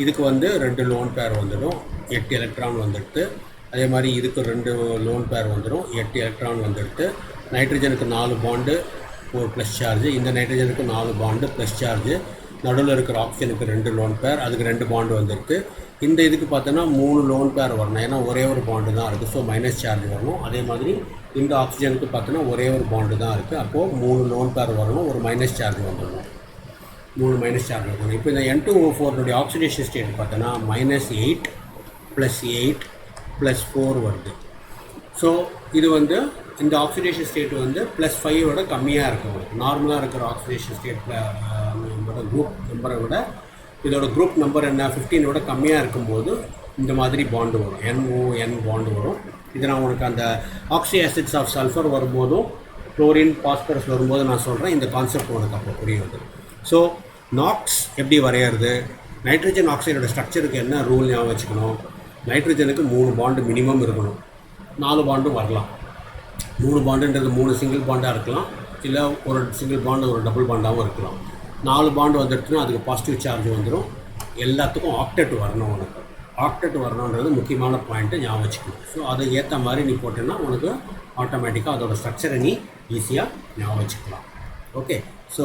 Speaker 1: இதுக்கு வந்து 2 லோன் பேர் வந்துடும், 8 எலக்ட்ரான் வந்துடுது. அதே மாதிரி இதுக்கு 2 லோன் பேர் வந்துடும், 8 எலக்ட்ரான் வந்துடுது. நைட்ரஜனுக்கு 4 பாண்டு ஒரு ப்ளஸ் சார்ஜ், இந்த நைட்ரஜனுக்கு 4 பாண்டு ப்ளஸ் சார்ஜ். நடுவில் இருக்கிற ஆக்சிஜனுக்கு 2 லோன் பேர், அதுக்கு 2 பாண்டு வந்துடுது. இந்த இதுக்கு பார்த்தோன்னா 3 லோன் பேர் வரணும், ஏன்னா ஒரே ஒரு பாண்டு தான் இருக்குது. ஸோ மைனஸ் சார்ஜ் வரணும். அதே மாதிரி இந்த ஆக்சிஜனுக்கு பார்த்தோன்னா ஒரே ஒரு பாண்டு தான் இருக்குது. அப்போது 3 லோன் பேர் வரணும், ஒரு மைனஸ் சார்ஜ் வந்துடணும், 3 மைனஸ் சார்ஜ் வரணும். இப்போ இந்த N2O4 ஆக்சிடேஷன் ஸ்டேட் பார்த்தோன்னா -8 + 8 + 4 வருது. ஸோ இது வந்து இந்த ஆக்சிடேஷன் ஸ்டேட் வந்து +5 கம்மியாக இருக்கும். நார்மலாக இருக்கிற ஆக்சிடேஷன் ஸ்டேட்டில் குரூப் நம்பரை விட இதோட குரூப் நம்பர் என்ன 15 கம்மியாக இருக்கும்போது இந்த மாதிரி பாண்டு வரும், NON பாண்டு வரும். இது நான் உனக்கு அந்த ஆக்சி ஆசிட்ஸ் ஆஃப் சல்ஃபர் வரும்போதும் குளோரின் பாஸ்பரஸ் வரும்போது நான் சொல்கிறேன். இந்த கான்செப்ட் உனக்கு அப்போ புரியுது. ஸோ நாக்ஸ் எப்படி வரையிறது, நைட்ரஜன் ஆக்சைடோட ஸ்ட்ரக்சருக்கு என்ன ரூல் ஞாபகம் வச்சுக்கணும். நைட்ரஜனுக்கு 3 பாண்டு மினிமம் இருக்கணும், 4 பாண்டும் வரலாம். 3 பாண்டுன்றது 3 சிங்கிள் பாண்டாக இருக்கலாம், இல்லை ஒரு சிங்கிள் பாண்டு ஒரு டபுள் பாண்டாகவும் இருக்கலாம். 4 பாண்டு வந்துடுச்சுன்னா அதுக்கு பாசிட்டிவ் சார்ஜ் வந்துடும். எல்லாத்துக்கும் ஆக்டேட் வரணும். உனக்கு ஆக்டேட் வரணுன்றது முக்கியமான பாயிண்ட்டை ஞாபகம் வச்சுக்கணும். ஸோ அதை ஏற்ற மாதிரி நீ போட்டேன்னா உனக்கு ஆட்டோமேட்டிக்காக அதோட ஸ்ட்ரக்சரை நீ ஈஸியாக ஞாபகம் வச்சுக்கலாம். Okay, so